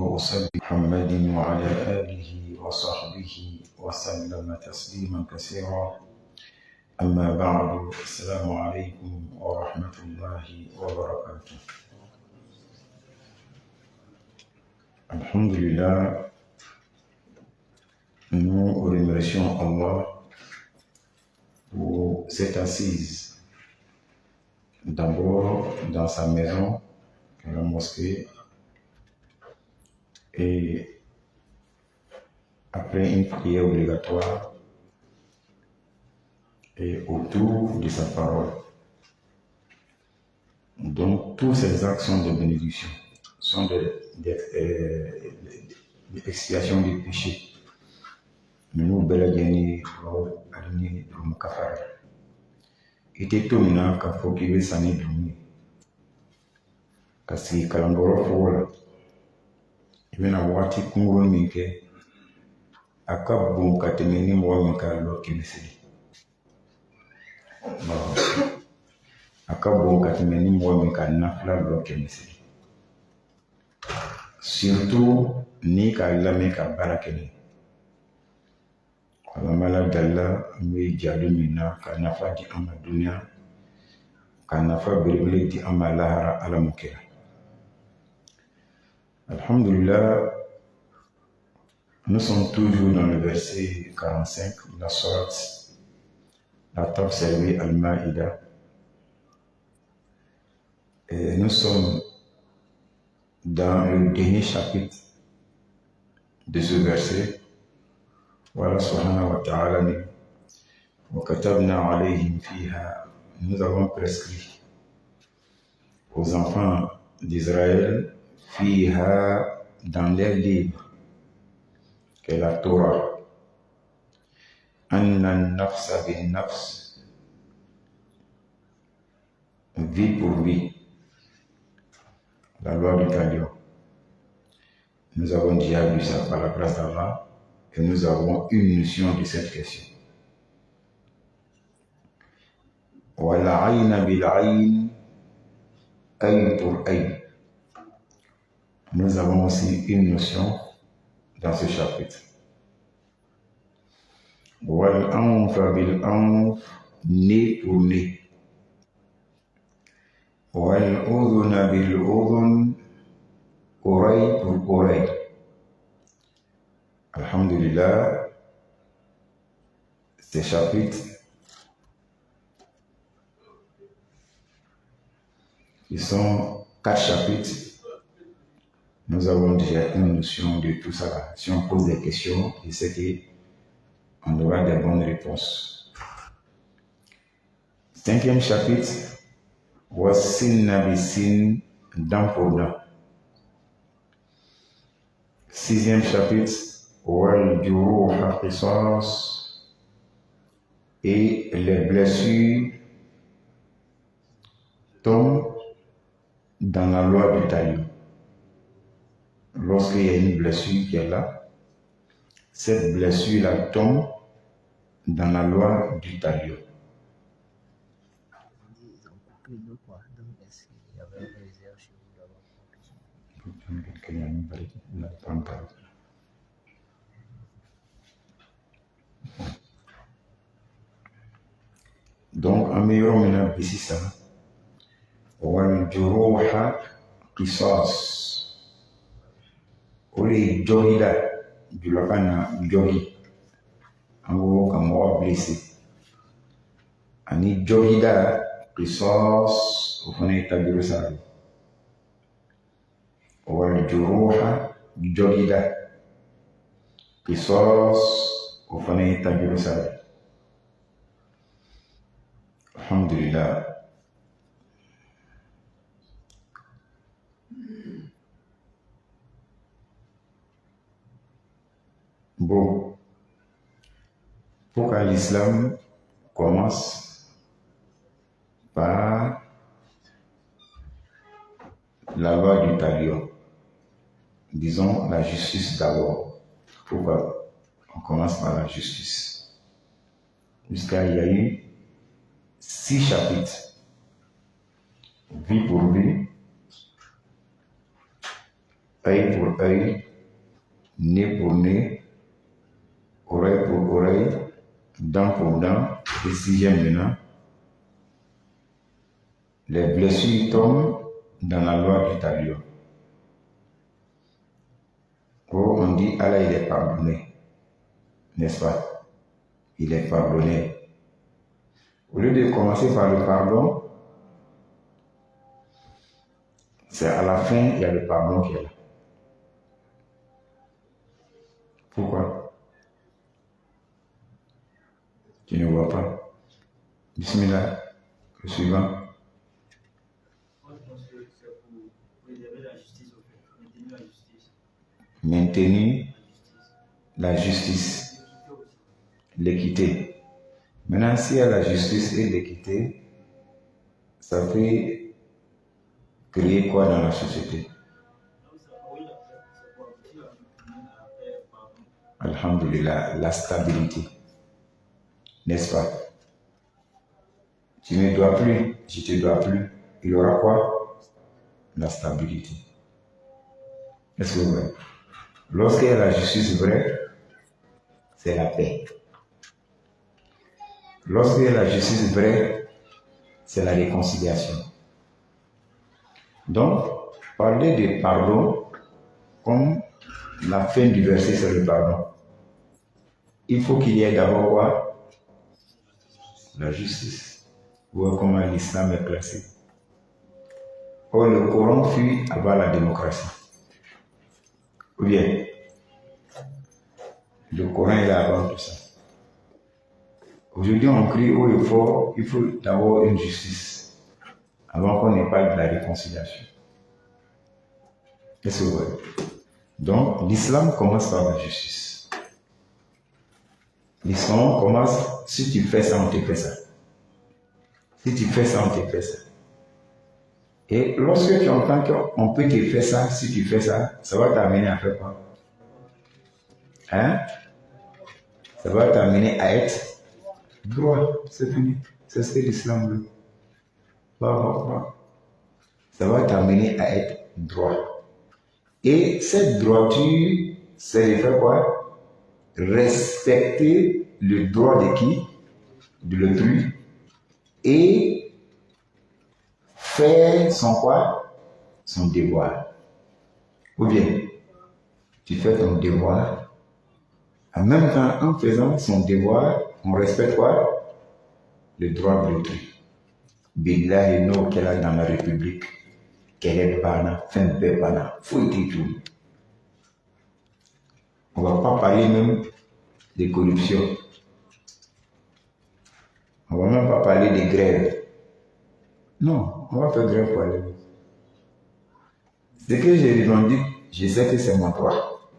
وأصلي محمد وعلى آله وصحبه وسلم تسليما كثيرا. أما بعد، السلام عليكم ورحمة الله وبركاته. Alhamdulillah, nous remercions Allah pour cette assise. D'abord dans sa maison, dans la mosquée, et après une prière obligatoire et autour de sa parole. Donc tous ces actes sont de bénédiction, sont des expiations des péchés. Nous beladjani wa alini rumkafara. Ite tumina ka fokiwe sani dumi. Kasi kalangoro fola. Ibena wati kunguru minke akabun katemeni mwa minka lo kimisili. Akabun katemeni mwa minka nafla lo kimisili. Surtout ni ka lame ka barakeni. Alamala dalla mwe jadu mina ka nafa di ama dunia, ka nafa belebele di ama lahara ala mukira. Alhamdulillah, nous sommes toujours dans le verset 45 de la sourate, la table servie Al-Ma'ida. Et nous sommes dans le dernier chapitre de ce verset. Voilà, subhanahu wa ta'ala, wa katabna alayhim fiha, nous avons prescrit aux enfants d'Israël, fiha, dans les livres, qu'est la Torah, anna nafsa bin nafs, vie pour vie, la loi du talion. Nous avons déjà vu ça par la grâce d'Allah. Et nous avons une notion de cette question. Wala ayna bil ayn, ayn pour ayn. Nous avons aussi une notion dans ce chapitre. Wal anfa bil anf, nez pour nez. Wal udhuna bil udhun, oreille pour oreille. Alhamdulillah, ces chapitres qui sont 4 chapitres, nous avons déjà une notion de tout ça. Si on pose des questions, je sais qu'on aura des bonnes réponses. 5e chapitre, Wassin Nabisin, dent pour dent. 6e chapitre, Wal-Juruha Qisas, et les blessures tombent dans la loi du talion. Lorsqu'il y a une blessure qui est là, cette blessure-là tombe dans la loi du talion. Donc, en meilleur moment, ici ça, Wal-Juruha Qisas. Oli Johida, du Lapana Johi, en gros, comme moi blessé. Ani Johida Qisas, au fond, établir ça. Wal-Juruha Johida Qisas, au fond, établir ça. Alhamdulillah. Bon, pourquoi l'islam commence par la loi du talion? Disons la justice d'abord. Pourquoi on commence par la justice? Jusqu'à il y a eu 6 chapitres. Vie pour vie, œil pour œil, nez pour nez, oreille pour oreille, dent pour dent. Et sixième maintenant, les blessures tombent dans la loi du talion. Oh, on dit Allah il est pardonné, n'est-ce pas? Il est pardonné. Au lieu de commencer par le pardon, c'est à la fin, il y a le pardon qui est là. Pourquoi? Tu ne vois pas? Bismillah, le suivant. Moi, je pense que c'est pour préserver la justice, au fait. Maintenir la justice. Maintenir la justice, l'équité. Maintenant, s'il y a la justice et l'équité, ça peut créer quoi dans la société? Alhamdulillah, la stabilité. N'est-ce pas? Tu ne dois plus, je te dois plus. Il y aura quoi? La stabilité. Est-ce que vous voyez? Lorsqu'il y a la justice vraie, c'est la paix. Lorsqu'il y a la justice vraie, c'est la réconciliation. Donc, parler de pardon, comme la fin du verset, c'est le pardon. Il faut qu'il y ait d'abord quoi? La justice. Voir comment l'islam est placé. Or, le Coran fut avant la démocratie. Ou bien, le Coran est là avant tout ça. Aujourd'hui, on crie haut et fort, il faut d'abord une justice, avant qu'on n'ait pas de la réconciliation. Est-ce que vous voyez? Donc, l'islam commence par la justice. L'islam commence, si tu fais ça, on te fait ça. Si tu fais ça, on te fait ça. Et lorsque tu entends qu'on peut te faire ça, si tu fais ça, ça va t'amener à faire quoi? Hein? Ça va t'amener à être droit, c'est fini. C'est ce que l'islam veut. Ça va t'amener à être droit. Et cette droiture, c'est de faire quoi? Respecter le droit de qui? De l'autrui. Et faire son quoi? Son devoir. Ou bien, tu fais ton devoir. En même temps, en faisant son devoir, on respecte quoi? Le droit de l'autrui. Billahi no qu'elle a dans la République, qu'elle est bana, fin de bana, faut être tout. On ne va pas parler même de corruption. On ne va même pas parler de grève. Non, on va faire grève pour aller. Ce que j'ai revendique, je sais que c'est mon droit.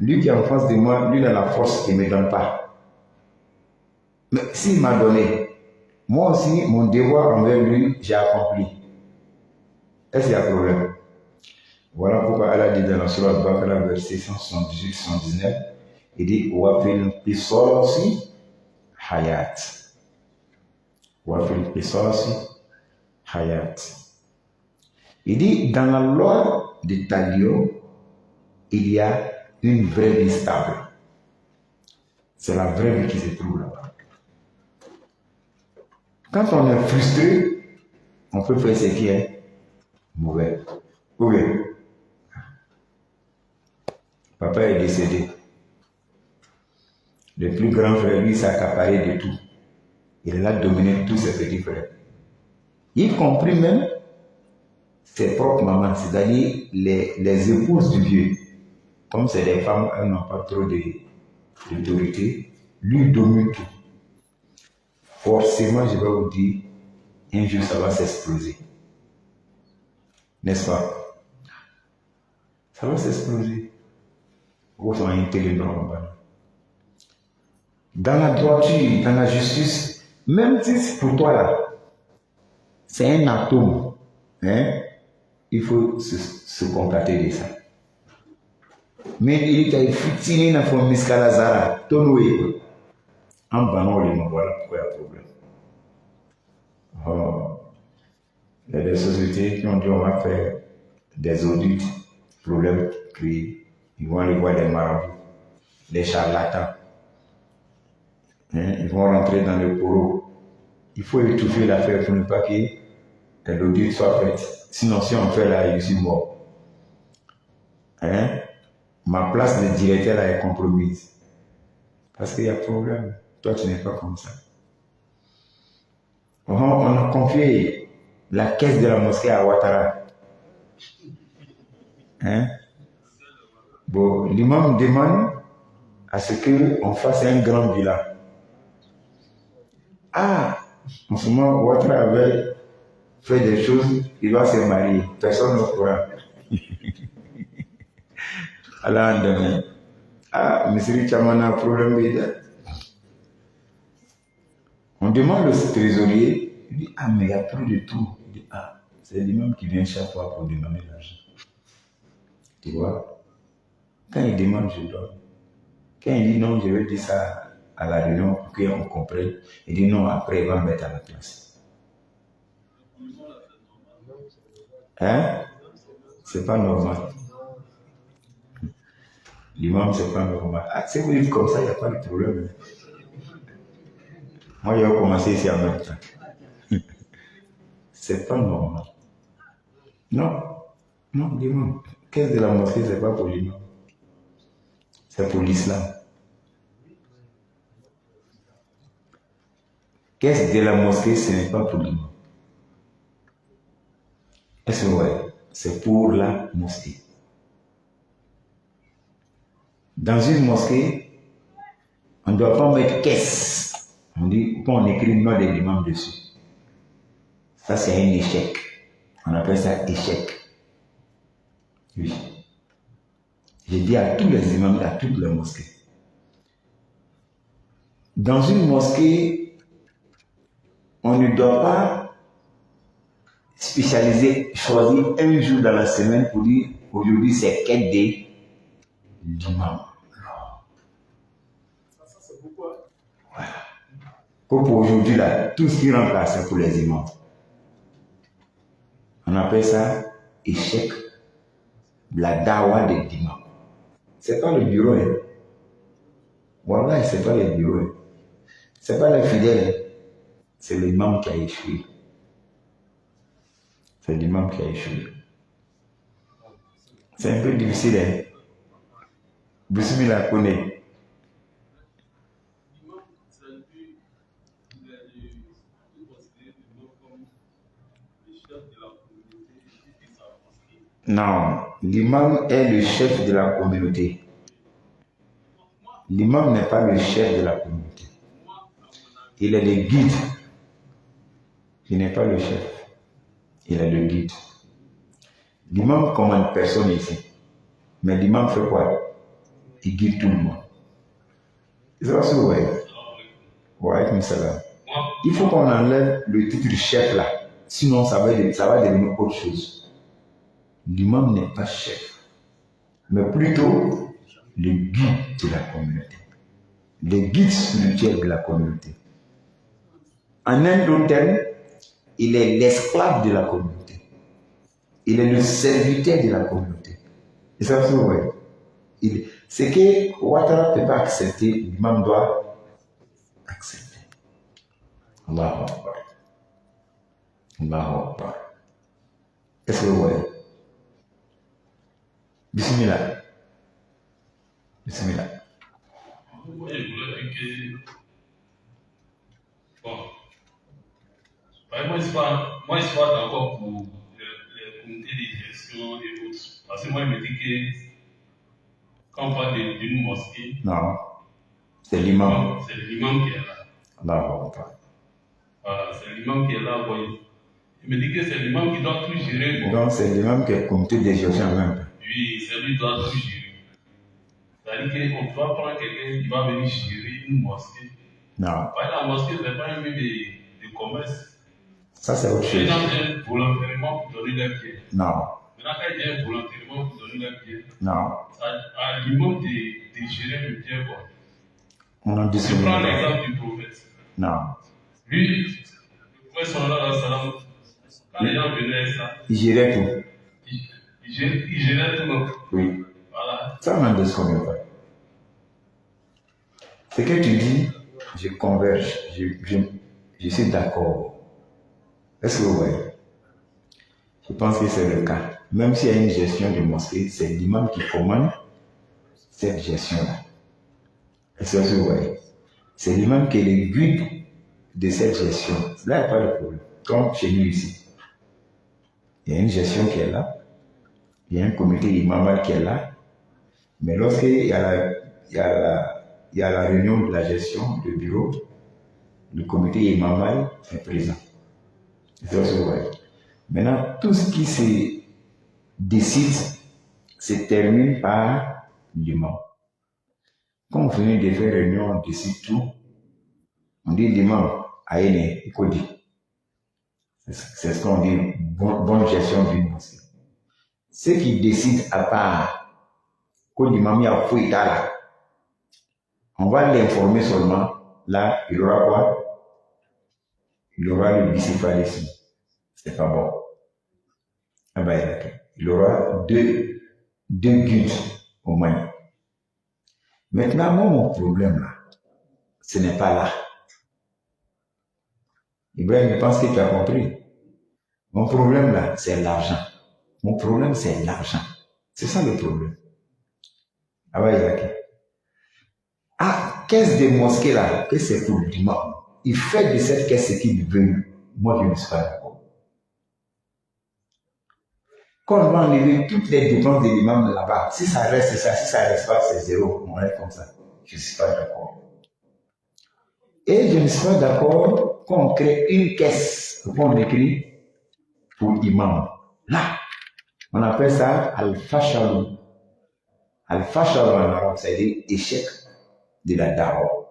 Lui qui est en face de moi, lui il a la force, il ne me donne pas. Mais s'il m'a donné, moi aussi, mon devoir envers lui, j'ai accompli. Est-ce qu'il y a un problème? Voilà pourquoi Allah dit dans la Sourate Al-Baqarah, verset 178-119, il dit Wafil qisasi hayat. Wafil qisasi hayat. Il dit dans la loi de Talion, il y a une vraie vie stable. C'est la vraie vie qui se trouve là-bas. Quand on est frustré, on peut faire ce qui est mauvais. Oui. Papa est décédé. Le plus grand frère, lui, s'accaparait de tout. Il a dominé tous ses petits frères. Y compris même ses propres mamans, c'est-à-dire les épouses du vieux. Comme c'est des femmes, elles n'ont pas trop d'autorité, lui domine tout. Forcément, je vais vous dire, un jour ça va s'exploser. N'est-ce pas? Ça va s'exploser. Vous sont intelligents. Dans la droiture, dans la justice, même si c'est pour toi là, c'est un atome, hein, il faut se contenter de ça. Mais il est fitini na fo miskala zara, tonoué. En banant les mots, voilà pourquoi il y a problème. Oh. Il y a des sociétés qui ont dit on va faire des audits, problème créer. Ils vont aller voir les marabouts, les charlatans. Hein, ils vont rentrer dans le poro. Il faut étouffer l'affaire pour ne pas que l'audit soit faite. Sinon, si on fait là, je suis mort. Hein? Ma place de directeur là est compromise. Parce qu'il y a problème. Toi, tu n'es pas comme ça. On a confié la caisse de la mosquée à Ouattara. Hein? Bon, l'imam demande à ce qu'on fasse un grand bilan. Ah, en ce moment, Ouattara avait fait des choses, il va se marier. Personne ne courant. Alors, demain, ah, M. Chamana, problème est. On demande au trésorier, il dit, ah, mais il n'y a plus de tout. Il dit, ah, c'est l'imam qui vient chaque fois pour demander l'argent. Tu vois? Quand il demande, je donne. Quand il dit non, je vais dire ça à la réunion pour qu'on comprenne. Il dit non, après il va me mettre à la place. Hein? C'est pas normal. L'imam, c'est pas normal. Ah, si vous dites comme ça, il n'y a pas de problème. Moi, j'ai commencé ici en même temps. C'est pas normal. Non, non, l'imam. Qu'est-ce de la mosquée, c'est pas pour l'imam. C'est pour l'islam. Qu'est-ce de la mosquée, ce n'est pas pour l'imam. Est-ce que vous voyez? C'est pour la mosquée. Dans une mosquée, on ne doit pas mettre caisse. On dit, quand on écrit le nom de l'imam dessus. Ça, c'est un échec. On appelle ça échec. Oui. J'ai dit à tous les imams, à toutes les mosquées. Dans une mosquée, on ne doit pas spécialiser, choisir un jour dans la semaine pour dire aujourd'hui c'est quel day l'imam. Ça c'est pourquoi. Voilà. Comme pour aujourd'hui là, tout ce qui rentre là, c'est pour les imams. On appelle ça échec de la dawa de l'imam. C'est pas le bureau, hein. Voilà, c'est pas le bureau, hein. C'est pas les fidèles, hein. C'est l'imam qui a échoué. C'est l'imam qui a échoué. C'est un peu difficile, hein. Bismillah connaît. Non, l'imam est le chef de la communauté. L'imam n'est pas le chef de la communauté. Il est le guide. Il n'est pas le chef. Il est le guide. L'imam commande personne ici. Mais l'imam fait quoi? Il guide tout le monde. C'est ça ce que vous voyez? Ouais, comme ça là. Il faut qu'on enlève le titre de chef là. Sinon, ça va devenir autre chose. L'imam n'est pas chef. Mais plutôt le guide de la communauté. Le guide spirituel de la communauté. En un autre terme, il est l'esclave de la communauté. Il est le serviteur de la communauté. Et ça, vous voyez. Ce que Ouattara ne peut pas accepter, l'imam doit accepter. Allahu Akbar. Allahu Akbar. Est-ce que vous voyez? Bismillah. Bismillah. Moi, je voulais dire que, bon, moi, je suis pas d'accord pour les comités de gestion et autres. Parce que moi, je me dis que quand on parle d'une mosquée, Non, c'est l'imam. C'est l'imam qui est là. Allahu Akbar. Voilà, c'est l'imam qui est là. Bon, je me dis que c'est l'imam qui doit tout gérer. Bon. Donc, c'est l'imam qui est comité de gestion en même temps. Oui, c'est lui qui doit tout gérer. C'est-à-dire qu'on doit prendre quelqu'un qui va venir gérer une mosquée. Non. Par exemple, la mosquée, ce n'est pas un lieu de commerce. Ça, c'est autre chose. Les gens viennent volontairement pour donner leur pied. Non. Maintenant, quand ils viennent volontairement pour donner leur pied, Non. ça a l'imam de gérer le pied. Quoi. On en Je discute. prends l'exemple du prophète. Non. Lui, le prophète sallallahu alayhi wa sallam, quand les gens venaient ça, Il gérait tout. il gérait tout. Donc. Oui. Ça m'en convient pas. Ce que tu dis, je converge, je suis d'accord. Est-ce que vous voyez? Je pense que c'est le cas. Même s'il y a une gestion de mosquée, c'est l'imam qui commande cette gestion-là. Est-ce que vous voyez? C'est l'imam qui est le guide de cette gestion. Là, il n'y a pas de problème. Comme chez nous ici. Il y a une gestion qui est là. Il y a un comité imamal qui est là. Mais lorsqu'il y a la réunion de la gestion, du bureau, le comité imamal est présent. C'est ce que vous voyez. Maintenant, tout ce qui se décide se termine par l'imam. Quand on finit de faire réunion, on décide tout. On dit l'imam, aïe, il c'est ce qu'on dit, bonne gestion d'une mosquée. Ceux qui décident à part, quand l'imam y a fouillé là, on va l'informer seulement. Là, il aura quoi? Il aura le bicéphalisme. C'est pas bon. Ah ben, il aura deux guides au moins. Maintenant, moi, mon problème là, ce n'est pas là. Ibrahim, je pense que tu as compris. Mon problème là, c'est l'argent. Mon problème, c'est l'argent. C'est ça le problème. Ah ouais, Isaac. Ah, caisse de mosquée là, que c'est pour l'imam. Il fait de cette caisse ce qu'il veut. Moi, je ne suis pas d'accord. Quand on va enlever toutes les dépenses de l'imam là-bas, si ça reste ça, si ça reste pas, c'est zéro. On reste comme ça. Je ne suis pas d'accord. Et je ne suis pas d'accord qu'on crée une caisse, qu'on écrit pour l'imam. Là, on appelle ça al-fashalou. Al-fashalou en arabe, ça veut dire échec de la dawa.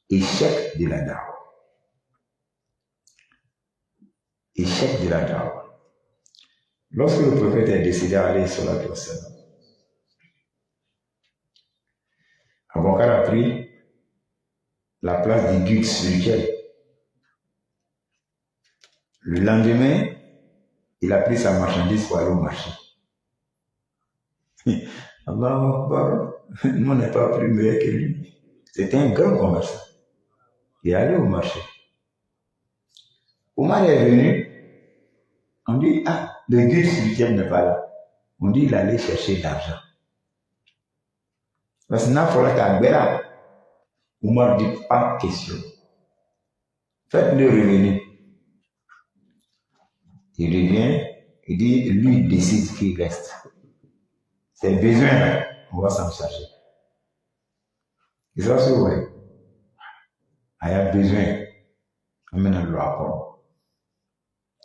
Échec de la dawa. Échec de la dawa. Lorsque le prophète est décidé à aller sur la personne, Aboubacar a pris la place du guide spirituel. Le lendemain, il a pris sa marchandise pour aller au marché. Allahu Akbar, nous n'est pas plus meilleur que lui. C'était un grand commerçant. Il est allé au marché. Omar est venu, on dit, ah, le guide spirituel n'est pas là. On dit, il allait chercher de l'argent. Parce que n'a pas qu'à Béla, Omar dit, pas question. Faites-le revenir. Il revient, il dit, lui, il décide qu'il reste. C'est besoin, là, on va s'en charger. Et ça, c'est vrai. Il y a besoin. Amène le rapport.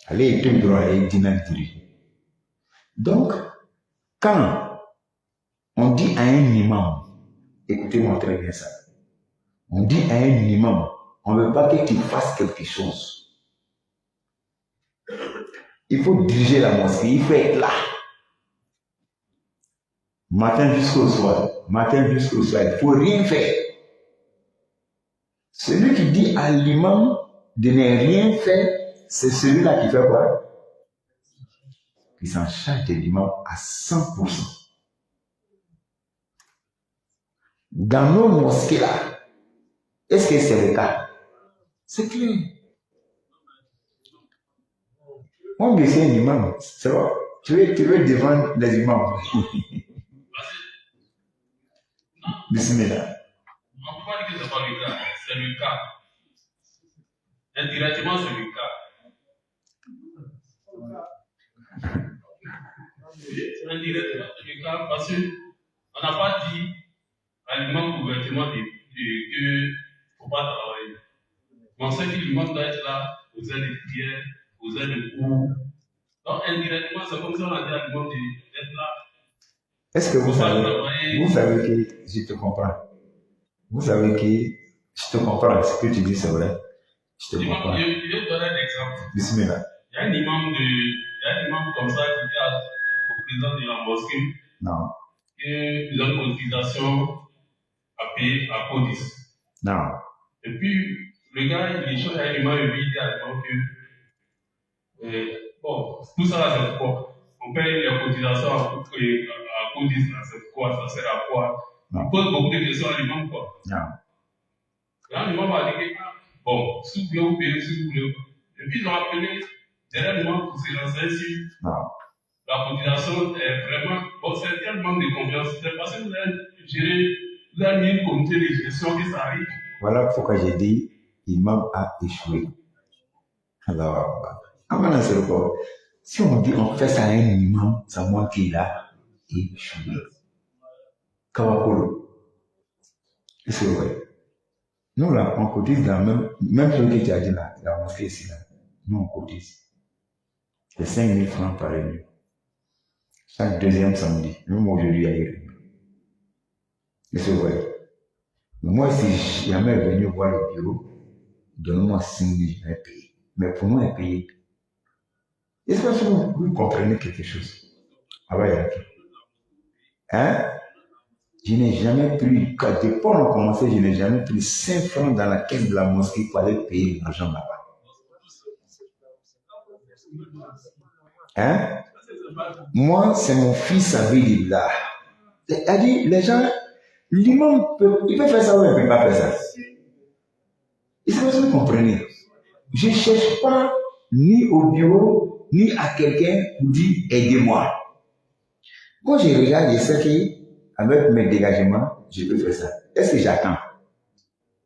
Allez, il te droit, il dit même donc, quand on dit à un imam, écoutez-moi très bien ça, on dit à un imam, on ne veut pas qu'il fasse quelque chose. Il faut diriger la mosquée, il faut être là. Matin jusqu'au soir, il ne faut rien faire. Celui qui dit à l'imam de ne rien faire, c'est celui-là qui fait quoi? Qui s'en charge de l'imam à 100%. Dans nos mosquées là, est-ce que c'est le cas? C'est clair. On me dit un imam, c'est vrai. Tu veux défendre les imams. Bismillah. On ne peut pas dire que ce n'est pas le cas, c'est le cas. Indirectement, c'est le cas. Indirectement, c'est le cas parce qu'on n'a pas dit à l'imam ouvertement qu'il ne faut pas travailler. Mais on sait que l'imam doit être là aux heures de prière, aux heures de cours. Donc, indirectement, c'est comme si on a dit à l'imam d'être là. Est-ce que vous savez que je te comprends? Vous savez que je te comprends. Ce que tu dis, c'est vrai. Je te comprends. Je vais donner un exemple. Bismillah. Il y a un imam comme ça qui dit au président de la mosquée Non. qu'ils ont une cotisation à payer à Codis. Non. Et puis, le gars, il échange avec l'imam et lui dit à l'imam que bon, tout ça là, c'est quoi? On paye les cotisations à qu'on dise là, c'est quoi, ça sert à quoi. Non. Il pose beaucoup de questions à l'imam, quoi. Non. Là, l'imam a dit que, bon, si vous voulez, vous payez, si vous voulez. Et puis, ils ont appelé dernièrement pour se lancer sur Non. la cotisation est vraiment. Bon, c'est quel manque de confiance. C'est parce que vous avez géré, vous avez mis une comité de gestion que ça arrive. Voilà pourquoi j'ai dit l'imam a échoué. Alors, maintenant, c'est le corps. Si on dit on fait ça à un imam, ça montre qu'il a échoué. Kawakolo. Et c'est vrai. Nous, là, on cotise dans même chose que tu as dit là, la mosquée ici, là. Nous, on cotise. C'est 5 000 francs par réunion. Chaque deuxième samedi. Même aujourd'hui, il y a une réunion. Et c'est vrai. Mais moi, si jamais venu voir le bureau, donne-moi 5 000, je vais payer. Mais pour moi, est payé. Est-ce que vous comprenez quelque chose? Ah ouais, ok. Hein? Je n'ai jamais pris, quand depuis on a commencé, je n'ai jamais pris 5 francs dans la caisse de la mosquée pour aller payer l'argent là-bas. Hein? Moi, c'est mon fils Abidillah. C'est-à-dire, les gens, l'imam il peut faire ça ou il ne peut pas faire ça. Est-ce que vous comprenez? Je ne cherche pas ni au bureau, ni à quelqu'un pour dire aidez-moi. Quand je regarde, je sais qu'avec mes dégagements, je peux faire ça. Est-ce que j'attends?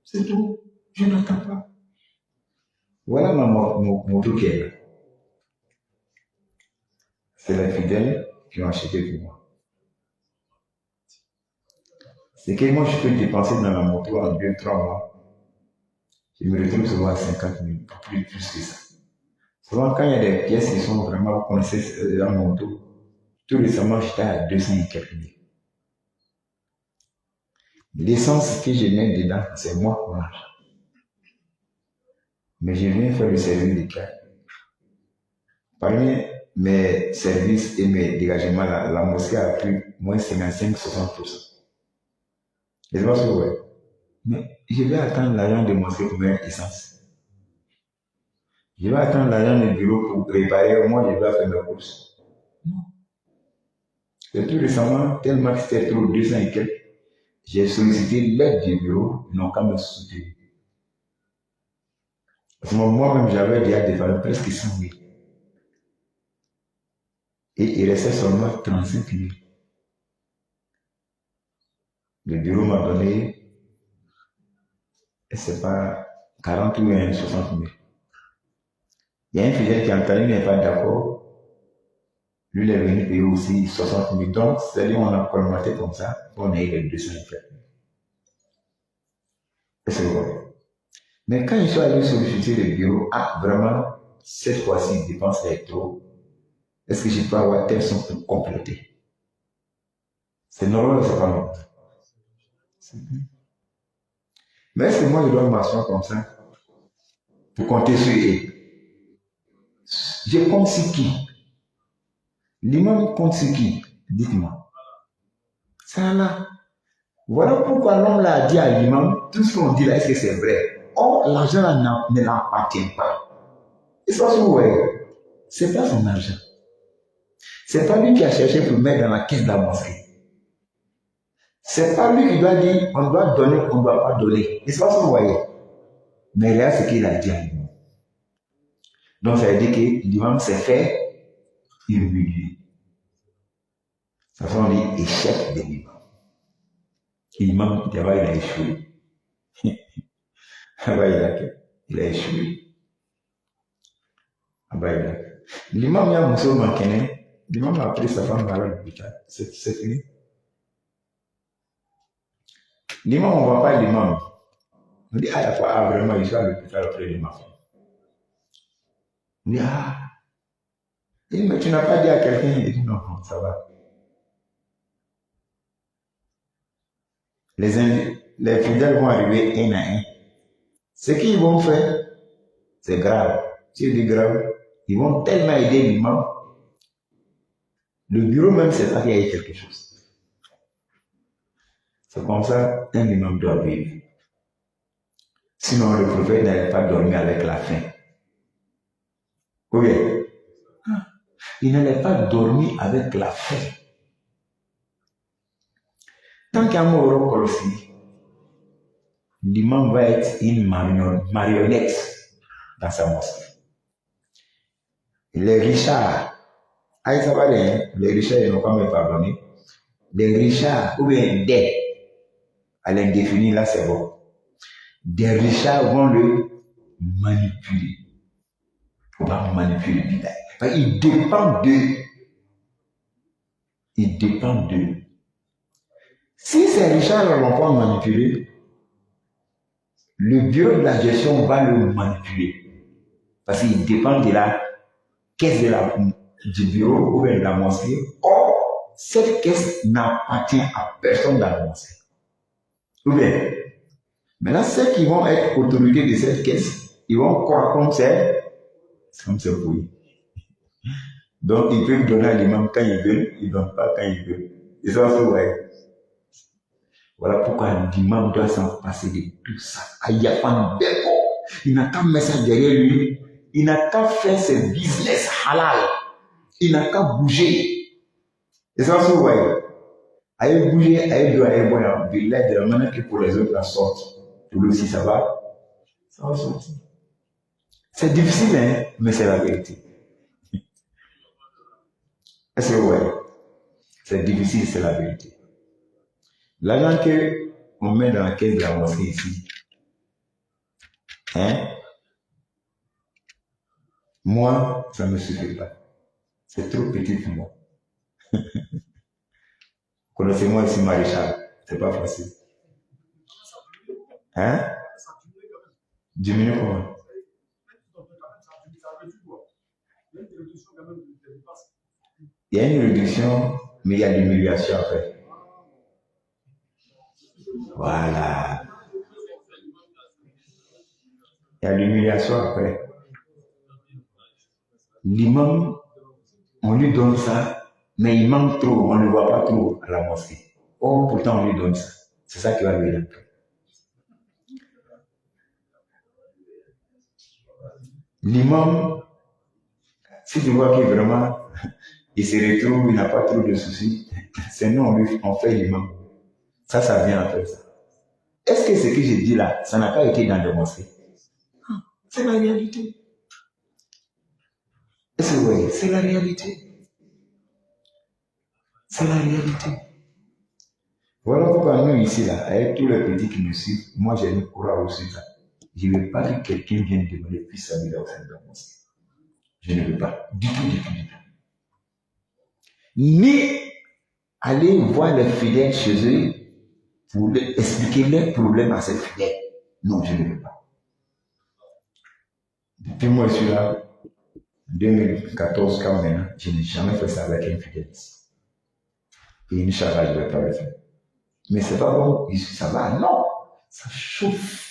C'est tout. Je n'attends pas. Voilà mon truc qui est là. C'est les fidèles qui ont acheté pour moi. C'est que moi, je peux dépenser dans la moto en 2-3 mois. Je me retrouve souvent à 50 000, plus que ça. Souvent, quand il y a des pièces qui sont vraiment, vous connaissez la moto, tout récemment, j'étais à 200 et quelques mille. L'essence que je mets dedans, c'est moi pour l'argent. Mais je viens faire le service des cas. Parmi mes services et mes dégagements, la mosquée a pris moins 55-60%. Et c'est pas ce que vous voyez. Mais je vais attendre l'argent de mosquée pour mettre essence. Je vais attendre l'argent du bureau pour préparer, moi je dois faire mes courses. Non. Et tout récemment, tellement que c'était trop 200 et quelques, j'ai sollicité l'aide du bureau, ils n'ont qu'à me soutenir. Parce que moi-même, j'avais déjà défendu presque 100 000. Et il restait seulement 35 000. Le bureau m'a donné, c'est pas 40 ou 60 000. Il y a un fidèle qui a entendu, il n'est pas d'accord. Lui, il est venu payer aussi 60 000. Donc, c'est-à-dire, on a colmaté comme ça, on a eu les 200 000. Et c'est vrai. Mais quand je suis allé solliciter le bureau, vraiment, cette fois-ci, dépense est trop. Est-ce que je peux avoir telle somme pour compléter? C'est normal ou c'est pas normal? Mais est-ce que moi, je dois m'asseoir comme ça pour compter sur eux? Je compte sur qui? L'imam compte sur qui? Dites-moi. Ça là. Voilà pourquoi l'homme l'a dit à l'imam, tout ce qu'on dit là, est-ce que c'est vrai? Or, l'argent là ne l'appartient pas. Et ça, c'est pas son argent. C'est pas lui qui a cherché pour mettre dans la caisse de la mosquée. C'est pas lui qui doit dire, on doit donner, on ne doit pas donner. Et c'est pas ce que vous voyez. Mais là, c'est qu'il a dit à l'imam. Donc, ça veut dire que l'imam s'est fait humilier. Ça fait on dit échec de l'imam. L'imam, d'abord, il a échoué. Il a échoué. L'imam, il y a un monsieur manqué. L'imam a pris sa femme à l'hôpital. C'est fini. L'imam, on ne voit pas l'imam. On dit, ah, vraiment, il est à l'hôpital après de ma femme. On dit, ah. Il dit, mais tu n'as pas dit à quelqu'un? Il dit, non, ça va. Les fidèles vont arriver un à un. Ce qu'ils vont faire, c'est grave. Si je dis grave, ils vont tellement aider l'imam. Le bureau même, c'est pas qu'il y a quelque chose. C'est comme ça, un imam doit vivre. Sinon, le prophète n'allait pas dormir avec la faim. Oui. Il n'allait pas dormir avec la faim. tant qu'il y a un Europe aussi, l'imam va être une marionnette dans sa mosquée. Les richards, ça va les richards, ils n'ont pas me pardonné. Les richards, ou bien des, à l'indéfini, là c'est bon. Des richards vont le manipuler. On va manipuler le bidaï. Il dépend d'eux. Il dépend d'eux. Si ces richards ne l'ont pas manipulé, le bureau de la gestion va le manipuler. Parce qu'il dépend de la caisse du bureau ou de la mosquée. Or, cette caisse n'appartient à personne dans la mosquée. Ou bien, maintenant, ceux qui vont être autorités de cette caisse, ils vont croire comme c'est pourri. Donc, ils peuvent donner à l'imam quand ils veulent, ils ne donnent pas quand ils veulent. Et ça, c'est vrai. Voilà pourquoi l'imam doit s'en passer de tout ça. Il n'y a pas de défaut. Il n'a qu'à mettre ça derrière lui. Il n'a qu'à faire ses business halal. Il n'a qu'à bouger. Et ça, c'est vrai. Aïe bouger, aïe doit aïe boire. De l'aide de la manière que pour les autres la sortent. Pour lui aussi, ça va sortir. C'est difficile, hein, mais c'est la vérité. Est-ce que vous voyez? C'est difficile, c'est la vérité. L'argent qu'on met dans la caisse de la mosquée ici, hein? Moi, ça ne me suffit pas. C'est trop petit pour moi. Connaissez-moi ici, Maréchal. C'est pas facile. Hein? Diminue comment? Il y a une réduction, mais il y a de l'humiliation après. Voilà. Il y a l'humiliation après. L'imam, on lui donne ça, mais il manque trop, on ne le voit pas trop à la mosquée. Oh, pourtant on lui donne ça. C'est ça qui va lui après. L'imam, si tu vois qu'il vraiment, il se retrouve, il n'a pas trop de soucis, c'est nous, on fait l'imam. Ça vient après ça. Est-ce que ce que j'ai dit là, ça n'a pas été dans les mosquées? C'est la réalité. Est-ce que vous voyez? C'est la réalité. C'est la réalité. Voilà pourquoi nous ici, là, avec tous les petits qui nous suivent, moi j'ai une courage aussi là. Je ne veux pas que quelqu'un vienne demander plus sa vie au sein de la mosquée. Je ne veux pas. Du tout. Ni aller voir les fidèles chez eux pour expliquer leurs problèmes à ces fidèles. Non, je ne veux pas. Depuis moi, je suis là, 2014, quand maintenant, je n'ai jamais fait ça avec un fidèle. Et Inch'Allah, je ne vais pas le faire. Mais c'est pas bon, ça va, non, ça chauffe.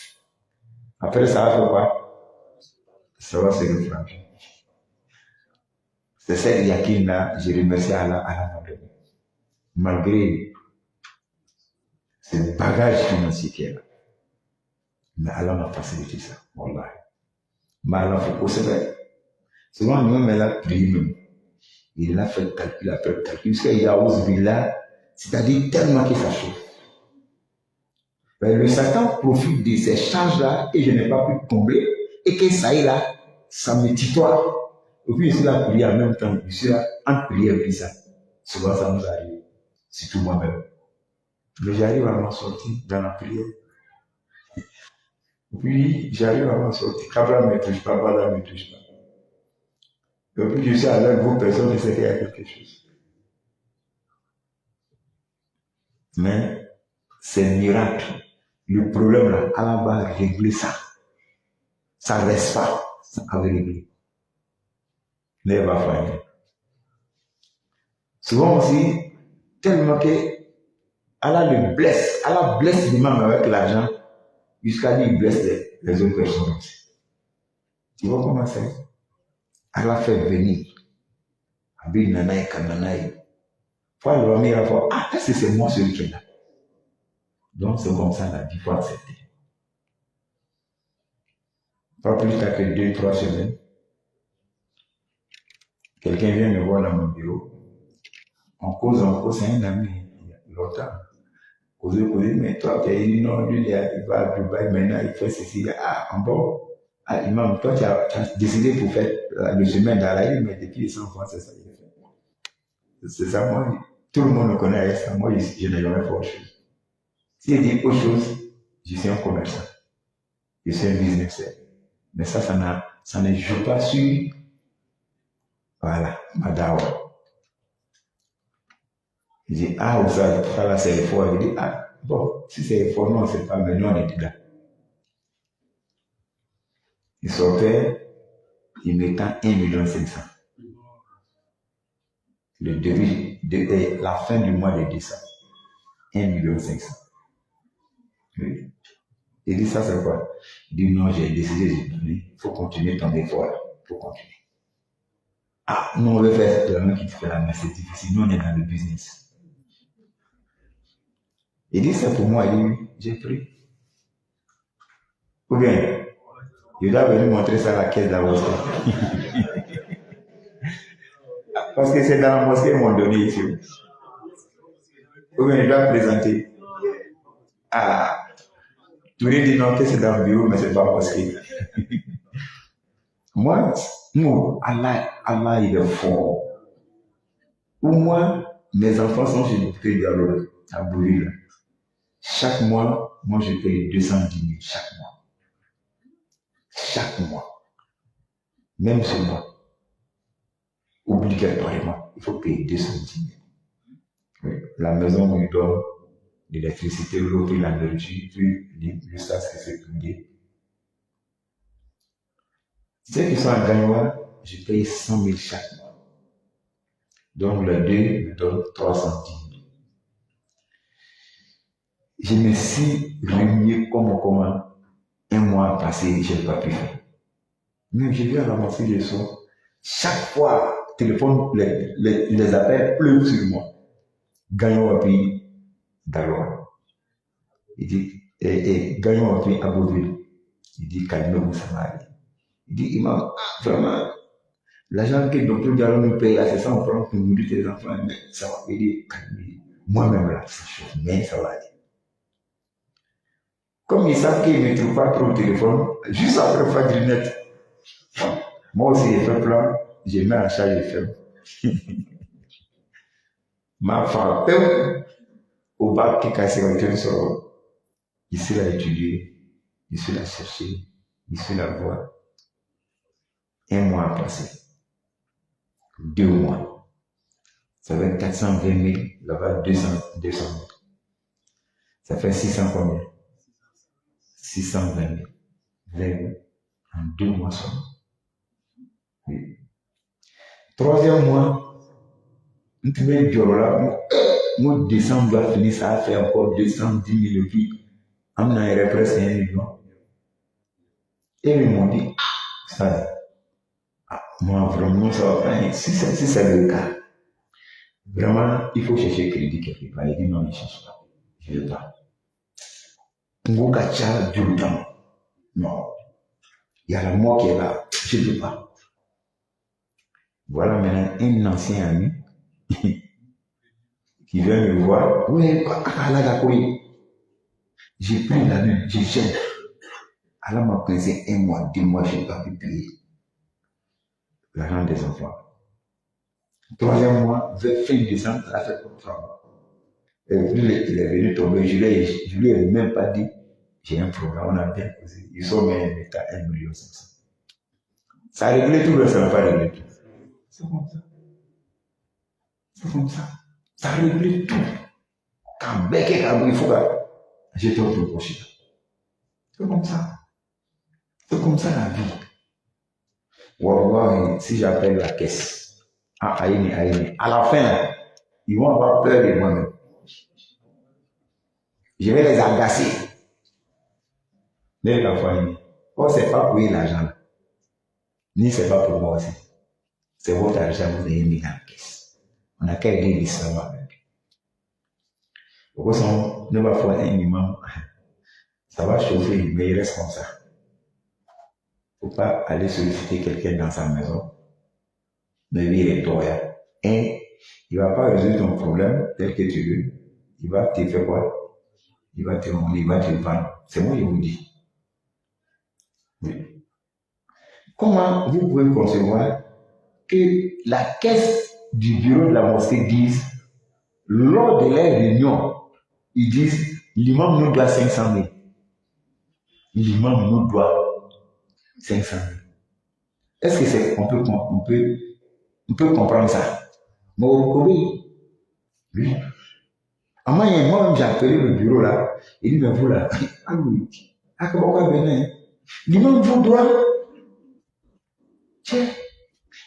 Après, ça va faire quoi? Ça va se refranger. C'est cette yakin là, je remercie Allah à la malgré ce bagage financier qu'il y a là. Mais Allah m'a facilité ça, wallah. Mais Allah faut aussi faire. Souvent, nous-mêmes, elle a prié même. Il a fait calcul après calcul. Parce qu'il y a Ouzbillah, c'est-à-dire tellement que ça chauffe. Mais le Satan profite de ces charges-là et je n'ai pas pu tomber. Et que ça y est là, ça me tutoie. Et puis je suis là prier en même temps. Je suis là en prière et ça. Souvent ça nous arrive. Surtout moi-même. Mais j'arrive à m'en sortir dans la prière. Et puis j'arrive à m'en sortir. Kabla ne me touche pas, Bala ne me touche pas. Et puis je suis avec vous, personne ne sait qu'il y a quelque chose. Mais c'est un miracle. Le problème là, Allah va régler ça. Ça ne reste pas. Ça va régler. Mais va faire. Souvent aussi, tellement que Allah le blesse. Allah blesse l'imam avec l'argent jusqu'à lui blesse les autres personnes. Tu vois comment c'est? Allah fait venir. Abid Nanaï Kananaï. Faut le remettre à voir. Ah, est-ce que c'est moi celui qui est là? Donc c'est comme ça la vie faut accepter. Pas plus tard que 2-3 semaines, quelqu'un vient me voir dans mon bureau. On cause, c'est un ami, il y a longtemps. causer, mais toi, tu as dit non, lui, il va à Dubaï, maintenant, il fait ceci. Ah, bon. Ah, imam, toi, tu as décidé pour faire le chemin d'Alaï, mais depuis les 100 fois, c'est ça qu'il fait. C'est ça, moi, tout le monde me connaît avec ça. Moi, je n'ai jamais fait autre chose. Si je dis autre chose, je suis un commerçant. Je suis un businessman. Mais ça ne joue pas sur, voilà, ma dawa. Je dis, ah, ça là, c'est fort. Je dis, ah, bon, si c'est fort, non, c'est pas, mais nous, on est dedans. Il sortait, il mettait 1,5 million. Le début, la fin du mois de décembre. 1,5 million. Oui. Il dit, ça c'est quoi? Il dit, non, j'ai décidé de donner. Il faut continuer ton effort là. Il faut continuer. Ah, nous on veut faire la main qui te fait la main, c'est difficile. Nous on est dans le business. Il dit, c'est pour moi. Il dit, j'ai pris. Ou bien, il doit venir montrer ça à la caisse d'avance. Parce que c'est dans la mosquée qu'ils m'ont donné ici. Ou bien, il doit présenter. Ah, tu lui dis non, que c'est dans le bureau, mais c'est pas mosquée. Moi, non, Allah, il est fort. Ou moi, mes enfants sont chez le prix Diallo, à Bouril. Chaque mois, moi, je paye 210 000 chaque mois. Chaque mois. Même ce mois. Obligatoirement, il faut payer 210 000. Oui. La maison où il dort, l'électricité, l'eau, puis la nourriture, puis jusqu'à ce que c'est publié. Ceux qui sont à Gagnoua, je paye 100 000 chaque mois. Donc le 2 me donne 310 000. Je me suis remis comment un mois passé, je n'ai pas pu faire. Mais je viens à la mosquée le soir. Chaque fois, téléphone, les appels pleuvent sur moi. Gagnoua puis Daloa. Il dit, Gagnoua puis Abouville. Il dit, calmez-vous, ça va aller. Il dit, imam, vraiment, l'argent que le docteur Diallo nous paye, c'est ça, on prend pour nourrir tes enfants, mais ça va payer. Moi-même, là, ça chauffe, mais ça va aller. Comme ils savent qu'ils ne me trouvent pas trop au téléphone, juste après Fadrinette, moi aussi, j'ai fait plan, je mets en charge, je ferme. Ma femme, au bac qui casse les sur ici, l'a étudié, ici, l'a cherché, ici, la voix. 1 mois passé. 2 mois. Ça fait 420 000, là-bas 200 000. Ça fait 600 combien? 620 000. 20 000. En 2 mois seulement. Oui. 3e mois, nous trouvons du là, moi, décembre doit finir, ça a fait encore 210 000 puis, on a presque 1 million. Et ils m'ont dit, ça, moi, vraiment, ça va faire. Si c'est le cas, vraiment, il faut chercher crédit quelque part. Il dit non, il ne cherche pas. Je ne veux pas. Ngogacha du temps. Non. Il y a la mort qui est là. Je ne veux pas. Voilà maintenant un ancien ami qui vient me voir. Oui, j'ai pris la nuit, j'ai jeté. Allah m'a pressé 1 mois, 2 mois, je n'ai pas pu payer l'argent des enfants. 3e mois, fin décembre, ça a fait comprendre. Et puis il est venu tomber, je lui ai même pas dit, j'ai un programme, on a bien causé. Ils sont même à 1,5 million. Ça a réglé tout, mais ça n'a pas réglé tout. C'est comme ça. C'est comme ça. Ça a réglé tout. Quand bec et quand il faut, j'ai tout reproché. C'est comme ça. C'est comme ça la vie. Wallah, si j'appelle la caisse, à la fin, ils vont avoir peur de moi-même. Je vais les agacer. Mais la famille, oh, c'est pas pour l'argent. Ni c'est pas pour moi aussi. C'est votre argent, vous avez mis dans la caisse. On n'a qu'à aider l'islam avec. Pourquoi ça, ne va faire un imam, ça va chauffer, mais il reste comme ça. Il ne faut pas aller solliciter quelqu'un dans sa maison, mais il est toi. Et il ne va pas résoudre ton problème tel que tu veux. Il va te faire quoi? il va te demander, il va te vendre. C'est moi qui vous dis. Oui. Comment vous pouvez concevoir que la caisse du bureau de la mosquée dise, lors de leur réunion, ils disent, l'imam nous doit 500 000. L'imam nous doit 500 000. Est-ce que c'est, on peut comprendre ça? Oui. Oui. Moi-même, j'ai appelé le bureau là. Il dit, mais vous là, ah oui, ah, comment vous venez? L'imam vous doit. Tiens.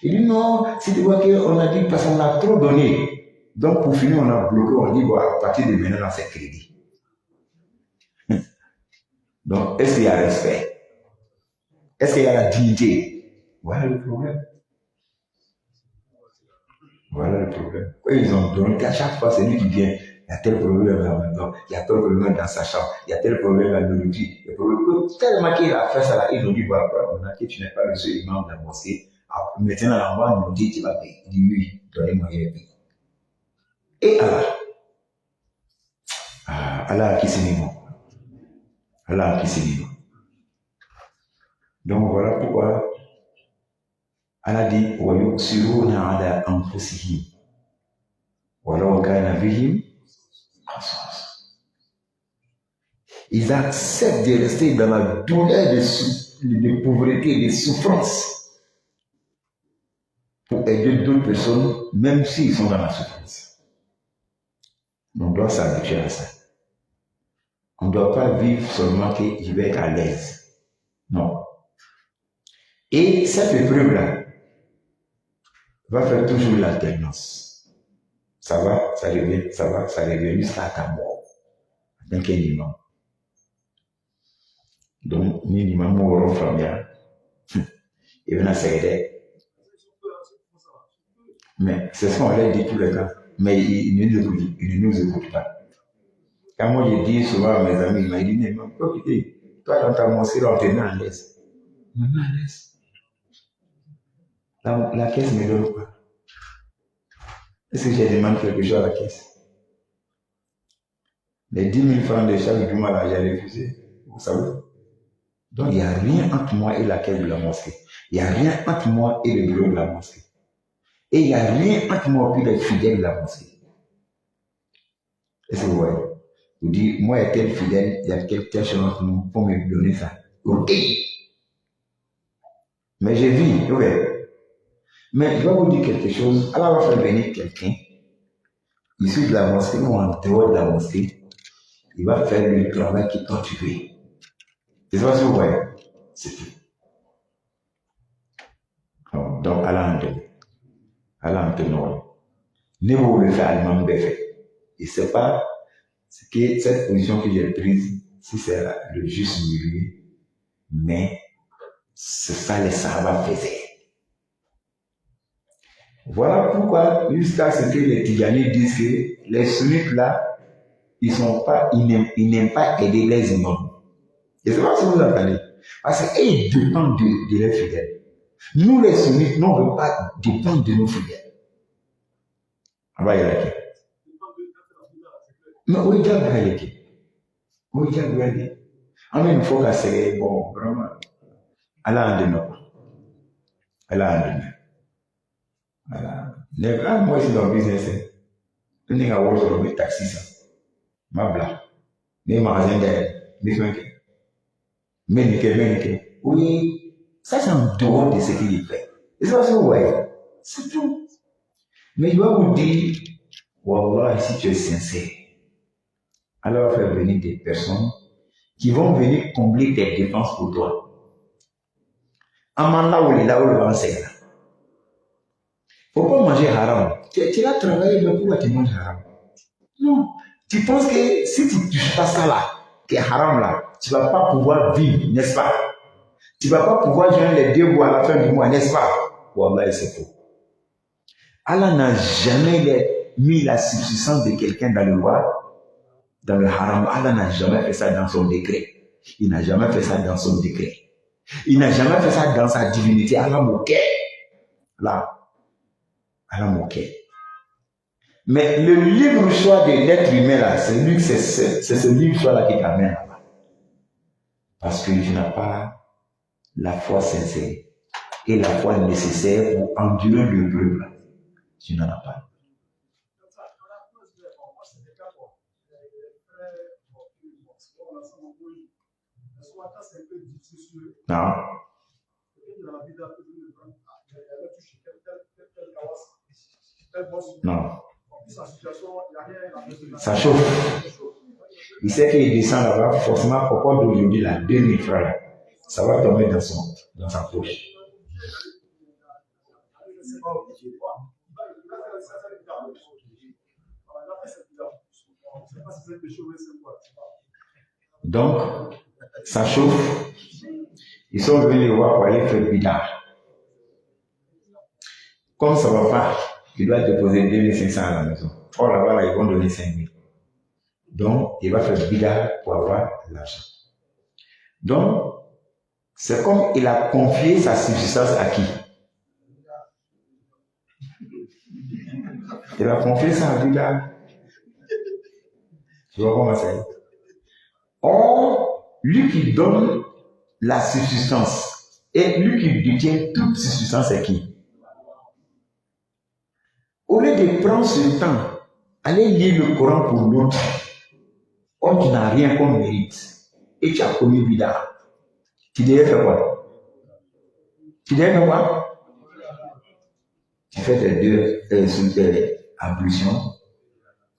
Il dit, non, c'est de voir qu'on a dit, parce qu'on a trop donné. Donc, pour finir, on a bloqué, on dit, bon, à partir de maintenant, c'est crédit. Donc, est-ce qu'il y a respect? Est-ce qu'il y a la dignité? Voilà le problème. Voilà le problème. Quand ils ont donné, à chaque fois, c'est lui qui vient. Il y a tel problème à la maison, il y a tel problème dans sa chambre, il y a tel problème à l'origine. Tellement qu'il a fait ça là, ils ont dit, voilà, maintenant que tu n'es pas le seul imam de la mosquée, maintenant, on va nous dire, tu vas payer. Il dit, oui, donnez-moi un pays. Et Allah qui s'est mis. Allah qui s'est mis. Donc voilà pourquoi Allah dit وَيُؤْثِرُونَ عَلَىٰ أَنفُسِهِمْ وَلَوْ كَانَ بِهِمْ خَصَاصَةٌ. Ils acceptent de rester dans la douleur de pauvreté, de souffrance pour aider d'autres personnes, même s'ils sont dans la souffrance. On doit s'habituer à ça. On ne doit pas vivre seulement que je vais être à l'aise. Non. Et cette épreuve-là va faire toujours l'alternance. Ça va, ça revient jusqu'à ta mort. Donc, un imam. Donc, ni l'imam mourra familial. Et bien, c'est vrai. Mais c'est ce qu'on leur dit tous les cas. Mais ils ne nous écoutent pas. Quand moi je dis souvent à mes amis, ils m'ont dit, mais profitez, toi dans ta mosquée, on te met à l'aise. On me met à l'aise. La caisse me donne quoi? Est-ce que j'ai demandé quelque chose à la caisse? Les 10 000 francs de chaque mois là, j'ai refusé. Vous savez? Donc il n'y a rien entre moi et la caisse de la mosquée. Il n'y a rien entre moi et le bureau de la mosquée. Et il n'y a rien entre moi et les fidèles de la mosquée. Est-ce que vous voyez? Vous dites, moi, étant fidèle, il y a quelque chose entre nous pour me donner ça. Ok. Mais j'ai vu, ouais. Mais je vais vous dire quelque chose. Allah va faire venir quelqu'un, issu de la mosquée ou en dehors de la mosquée. Il va faire le travail qui t'a tué. C'est ça que vous voyez? C'est tout. Donc, Allah en donne. Allah en donne. Ne vous le faire à l'imam fait. Et c'est pas ce que cette position que j'ai prise, si c'est le juste milieu, mais c'est ça les Sahaba faisaient. Voilà pourquoi, jusqu'à ce que les Tidjanis disent que les sunnites là, ils n'aiment pas aider les imams. Et c'est pas ce que vous entendez. Parce qu'ils dépendent de leurs fidèles. Nous les sunnites, nous ne veut pas dépendre de nos fidèles. On va y aller. Mais oui, j'ai regardé. Oui, j'ai regardé. En même temps, que c'est bon, vraiment. Allah en donne. Allah en donne. Voilà. Moi, je suis dans le business. Je n'ai pas sur le taxi. Ma blague. Les magasins derrière. Les gens qui. Ménique. Oui. Ça, c'est en dehors de ce qu'il fait. Et ça, c'est ouais. C'est tout. Mais je dois vous dire, Wallah, si tu es sincère, Allah va faire venir des personnes qui vont venir combler tes dépenses pour toi. Amanda ou là où le vent c'est là. Faut pas manger haram. Tu vas travailler, mais pourquoi tu manges haram? Non. Tu penses que si tu touches pas ça là, qui est haram là, tu vas pas pouvoir vivre, n'est-ce pas? Tu vas pas pouvoir joindre les deux bouts à la fin du mois, n'est-ce pas? Wallah, c'est faux. Allah n'a jamais mis la subsistance de quelqu'un dans le loi. Dans le haram, Allah n'a jamais fait ça dans son décret. Il n'a jamais fait ça dans son décret. Il n'a jamais fait ça dans sa divinité. Allah moquait. Là. Allah moquait. Mais le libre choix de l'être humain, là, c'est ce libre choix-là qui t'amène là-bas. Parce que tu n'as pas la foi sincère et la foi nécessaire pour endurer le peuple. Tu n'en as pas. Non. Non. Ça chauffe. Il sait qu'il descend là-bas, forcément, pourquoi d'aujourd'hui, là, 2000 francs, là, ça va tomber dans sa poche. Donc, ça chauffe. Ils sont venus les voir pour aller faire bidard. Comme ça ne va pas, il doit déposer 2500 à la maison. Or là-bas, là, ils vont donner 5000. Donc, il va faire bidard pour avoir l'argent. Donc, c'est comme il a confié sa subsistance à qui? Il a confié ça à bidard. Tu vois comment ça est? Or, lui qui donne la subsistance et lui qui détient toute subsistance, c'est qui? Au lieu de prendre ce temps, aller lire le Coran pour l'autre, or tu n'as rien comme mérite et tu as commis bidard, tu devais faire quoi? Tu devais faire quoi? Tu fais tes deux ablutions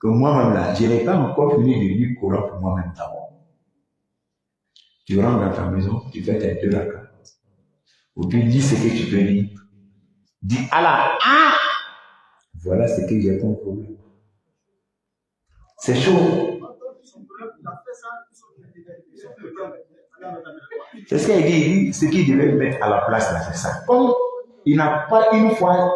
que moi-même là, je n'ai pas encore fini de lire le Coran pour moi-même d'abord. Tu rentres dans ta maison, tu fais tes deux rakas. Ou puis lis ce que tu peux lire. Dis Allah, ah! Voilà ce que j'ai comme problème. C'est chaud. C'est ce qu'il dit, ce qu'il devait mettre à la place, là, c'est ça. Comme il n'a pas une foi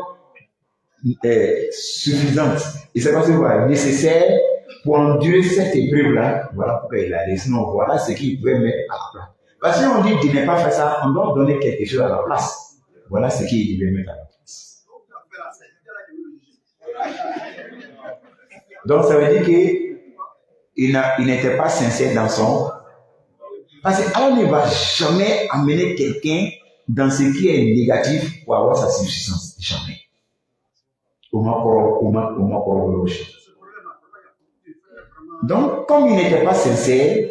suffisante, et c'est pas ce qu'il nécessaire pour endurer cette épreuve-là, voilà pourquoi il a dit. Sinon, voilà ce qu'il pouvait mettre à la place. Parce que si on dit qu'il n'est pas fait ça, on doit donner quelque chose à la place. Voilà ce qu'il devait mettre à la place. Donc, ça veut dire qu'il n'était pas sincère dans son... Parce qu'Allah ne va jamais amener quelqu'un dans ce qui est négatif pour avoir sa subsistance. Jamais. Donc, comme il n'était pas sincère,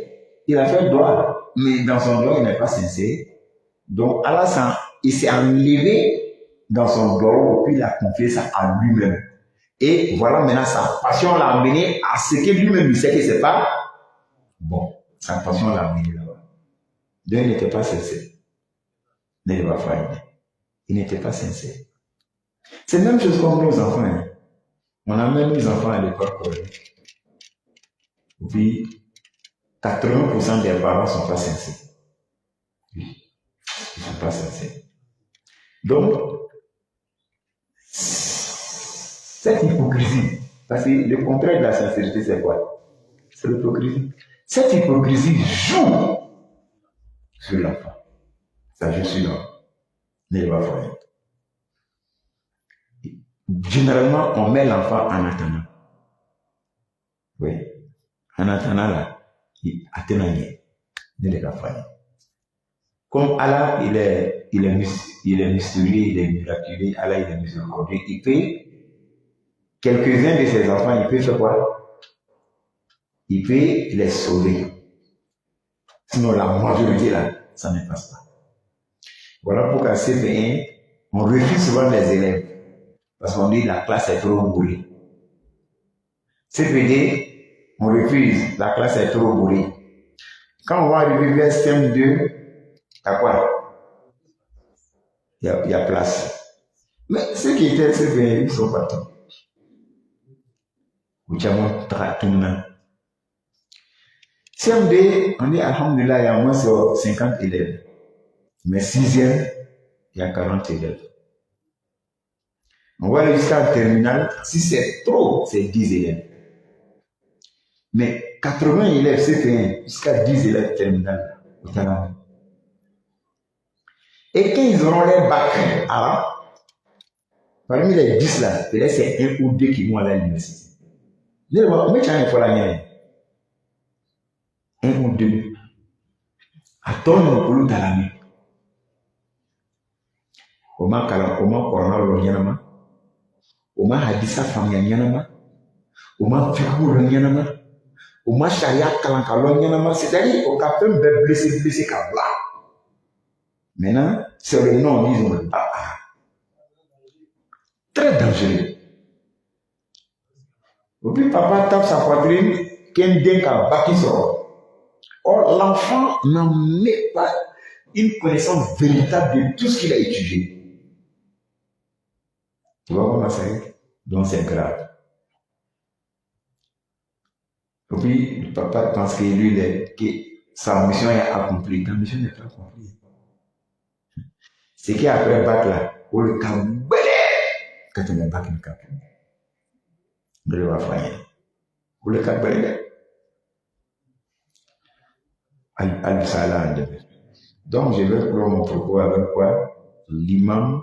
il a fait droit, mais dans son droit, il n'est pas sincère. Donc, Allah, il s'est enlevé dans son droit, puis il a confié ça à lui-même. Et voilà, maintenant, sa passion l'a amené à ce que lui-même, il sait que c'est pas bon. Sa passion l'a amené là-bas. Donc, il n'était pas sincère. Il n'était pas sincère. C'est la même chose comme nos enfants. Hein. On amène nos enfants à l'école coranique. Et puis, 80% des parents ne sont pas sincères. Oui, ils ne sont pas sincères. Donc, cette hypocrisie, parce que le contraire de la sincérité, c'est quoi? C'est l'hypocrisie. Cette hypocrisie joue sur l'enfant. Ça joue sur l'enfant. Ne va pas. Généralement, on met l'enfant en attendant. Oui. En attendant là, il attend ne va pas. Comme Allah, il est mystérieux, il est miraculeux, Allah, il est miséricordieux, il peut, quelques-uns de ses enfants, il peut faire quoi? Il peut les sauver. Sinon, la majorité là, ça ne passe pas. Voilà pourquoi à CP1, on refuse souvent les élèves. Parce qu'on dit que la classe est trop bourrée. CPD, on refuse, la classe est trop bourrée. Quand on va arriver vers CM2, t'as quoi? Il y a place. Mais ceux qui étaient CP1, ils sont partants. CM2, on dit alhamdulillah, il y a au moins 50 élèves. Mais 6e, il y a 40 élèves. On va aller jusqu'à terminale, si c'est trop, c'est 10 élèves. Mais 80 élèves, c'est jusqu'à 10 élèves terminale. Et quand ils auront les bacs, parmi les 10 là, peut-être c'est 1 ou 2 qui vont à l'université. Mais tu as un fois la mienne. Un ou deux. Attends, on peut à la main. Oma corona lo nyanama. Oma hadisa famia nyanama. Oma fiku lo nyanama. Oma sharia kalanka lo nyanama. C'est-à-dire, on a fait blessé kabla. Maintenant, c'est le nom, disons le papa. Très dangereux. Et puis papa tape sa poitrine, qu'un denka baki sort. Or, l'enfant n'en met pas une connaissance véritable de tout ce qu'il a étudié. Tu vois comment c'est? Donc c'est grave. Et puis, le papa pense que lui, que sa mission est accomplie. Ta mission n'est pas accomplie. C'est qu'après bac là, on le camp, quand on est bac, il camp. On le va faire. On le camp, Al-Salah. Donc, je vais clore mon propos avec quoi? L'imam,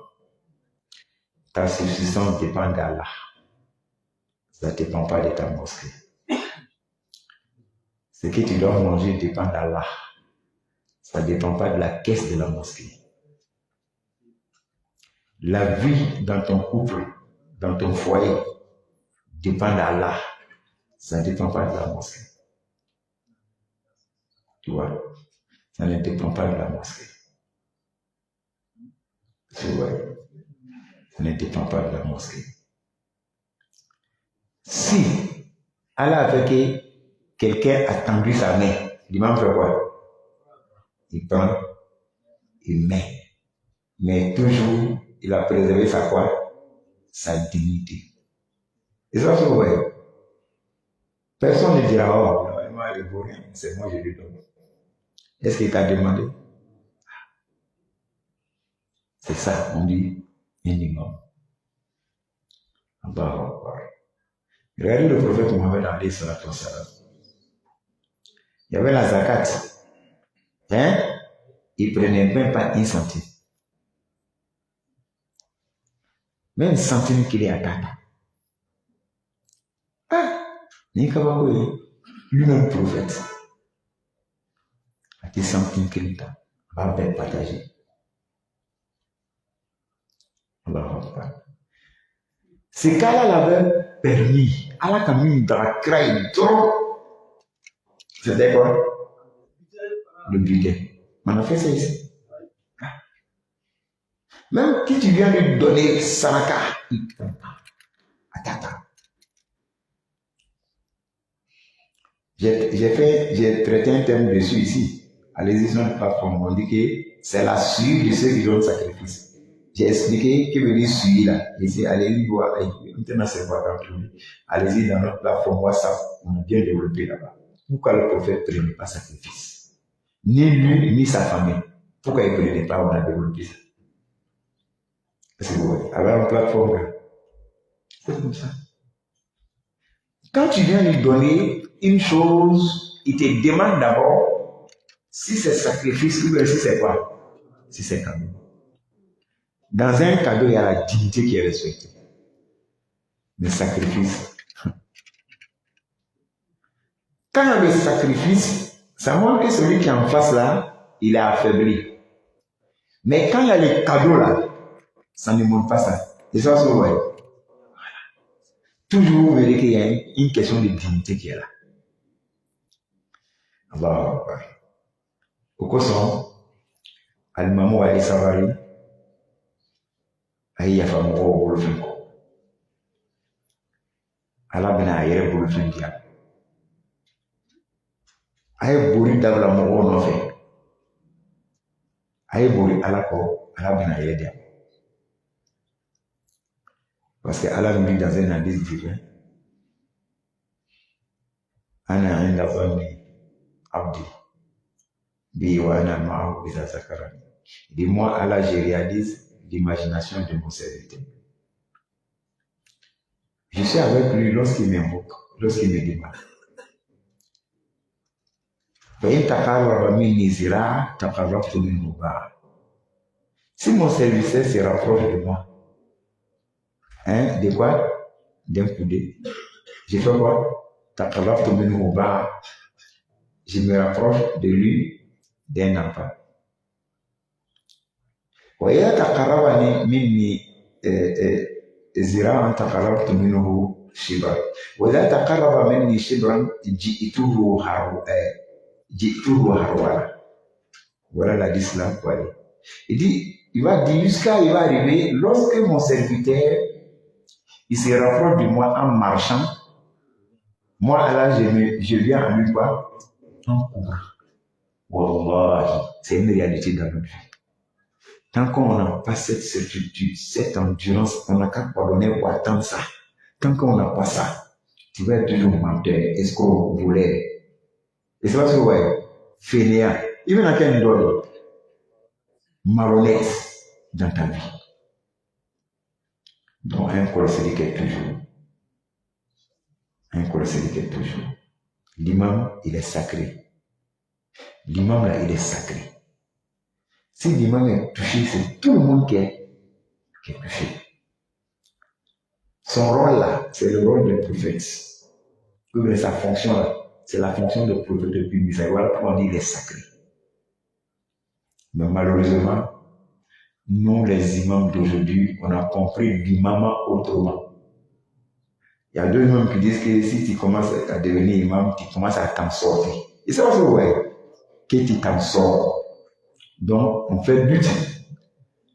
ta subsistance dépend d'Allah. Ça ne dépend pas de ta mosquée. Ce que tu dois manger dépend d'Allah. Ça ne dépend pas de la caisse de la mosquée. La vie dans ton couple, dans ton foyer, dépend d'Allah. Ça ne dépend pas de la mosquée. Tu vois, ça ne dépend pas de la mosquée. Tu vois, ça ne dépend pas de la mosquée. Si Allah a fait que quelqu'un a tendu sa main, l'imam fait quoi? Il prend, il met. Mais toujours, il a préservé sa quoi? Sa dignité. Et ça, c'est vrai. Personne ne dira, oh, moi, il ne vaut rien, c'est moi, je lui donne. Est-ce qu'il t'a demandé? C'est ça, on dit minimum. Regardez le prophète Mohammed alayhi salatu wa salam. Il y avait la zakat. Hein? Il prenait même pas une centime. Même une centime qu'il est à tata. Ah! Lui-même prophète. À des centimes qu'il a. On va bien partager. Ce cas-là l'avait permis. Allah a mis dans la craie trop. C'était quoi? Le budget. On a fait ça ici. Même si tu viens lui donner Saraka, il ne prend pas. Attends. J'ai traité un thème dessus ici. Allez-y sur notre plateforme. On dit que c'est la suie de ceux qui donnent sacrifice. J'ai expliqué que veut dire suie là. Allez-y voir. Maintenant, c'est quoi dans tout. Allez-y dans notre plateforme WhatsApp. On a bien développé là-bas. Pourquoi le prophète ne prenait pas sacrifice? Ni lui, ni sa famille. Pourquoi il ne prenait pas? On a développé ça. C'est vrai. Avec une plateforme là. C'est comme ça. Quand tu viens lui donner une chose, il te demande d'abord si c'est sacrifice ou si c'est quoi? Si c'est cadeau. Dans un cadeau, il y a la dignité qui est respectée. Le sacrifice. Quand il y a le sacrifice, ça montre que celui qui est en face là, il est affaibli. Mais quand il y a le cadeau là, ça ne montre pas ça. Et ça, c'est vrai. Toujours, vous verrez qu'il y a une question de dignité qui est là. Alors, au courant, Al-Mamou Ali Savari, ayi yafa mɔgɔw bolofɛn kɔ ala bɛna a yɛrɛ bolofɛn di yan a ye bori dabila mɔgɔw nɔfɛ a ye bori ala kɔ ala bɛna a yɛrɛ di yan parce que ala nous dit dans un hadith divin ana inda zanni abdi bi wa ana ma'ahu idha zakarani. Dis-moi Allah, je réalise l'imagination de mon serviteur. Je suis avec lui lorsqu'il m'invoque, lorsqu'il me demande. Si mon serviteur se rapproche de moi, hein, de quoi? D'un coudé. J'ai fait quoi? Takarraftu minhu ba'd. Je me rapproche de lui d'un enfant. وإذا تقربني مني ذراعا تقربت منه شبرا وإذا تقرب مني شبرا جئته هرولا. Voilà la l'islam. Il dit, il va dire jusqu'à il va arriver lorsque mon serviteur il se rapproche de moi en marchant. Moi là je viens à lui quoi? En courant. Wallahi, c'est une réalité dans notre vie. Tant qu'on n'a pas cette certitude, cette endurance, on n'a qu'à pardonner pour attendre ça. Tant qu'on n'a pas ça, tu vas être toujours menteur, escroc, voleur. Et c'est parce que, ouais, fainéant, il va dans quel endroit? Malhonnête dans ta vie. Donc, un corosérique est toujours. Un corosérique est toujours. L'imam, il est sacré. L'imam, là, il est sacré. Si l'imam est touché, c'est tout le monde qui est touché. Son rôle là, c'est le rôle du prophète. Mais sa fonction là, c'est la fonction de prophète depuis Misa. Voilà pourquoi on dit qu'il est sacré. Mais malheureusement, nous les imams d'aujourd'hui, on a compris l'imam autrement. Il y a deux imams qui disent que si tu commences à devenir imam, tu commences à t'en sortir. Et c'est pas vrai que tu t'en sors. Donc, on fait but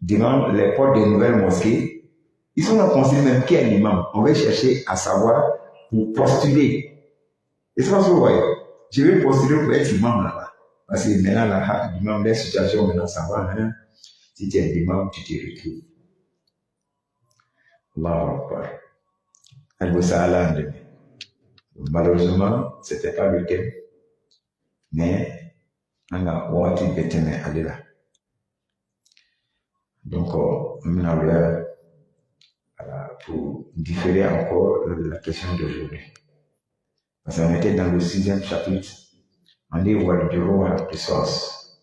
devant les portes des nouvelles mosquées. Ils sont là considérés même qui est l'imam. On va chercher à savoir pour postuler. Et c'est pas ça, ouais. Je vais postuler pour être imam là-bas. Parce que maintenant, là, l'imam, les situations, maintenant, ça va. Hein? Si tu es l'imam, tu te retrouves. Allahu Akbar. Malheureusement, ce n'était pas le thème. Mais, on a ouati bétene aller là. Donc, on a pour différer encore la question d'aujourd'hui. Parce qu'on était dans le 6e chapitre. On dit Wal-Juru Qisas.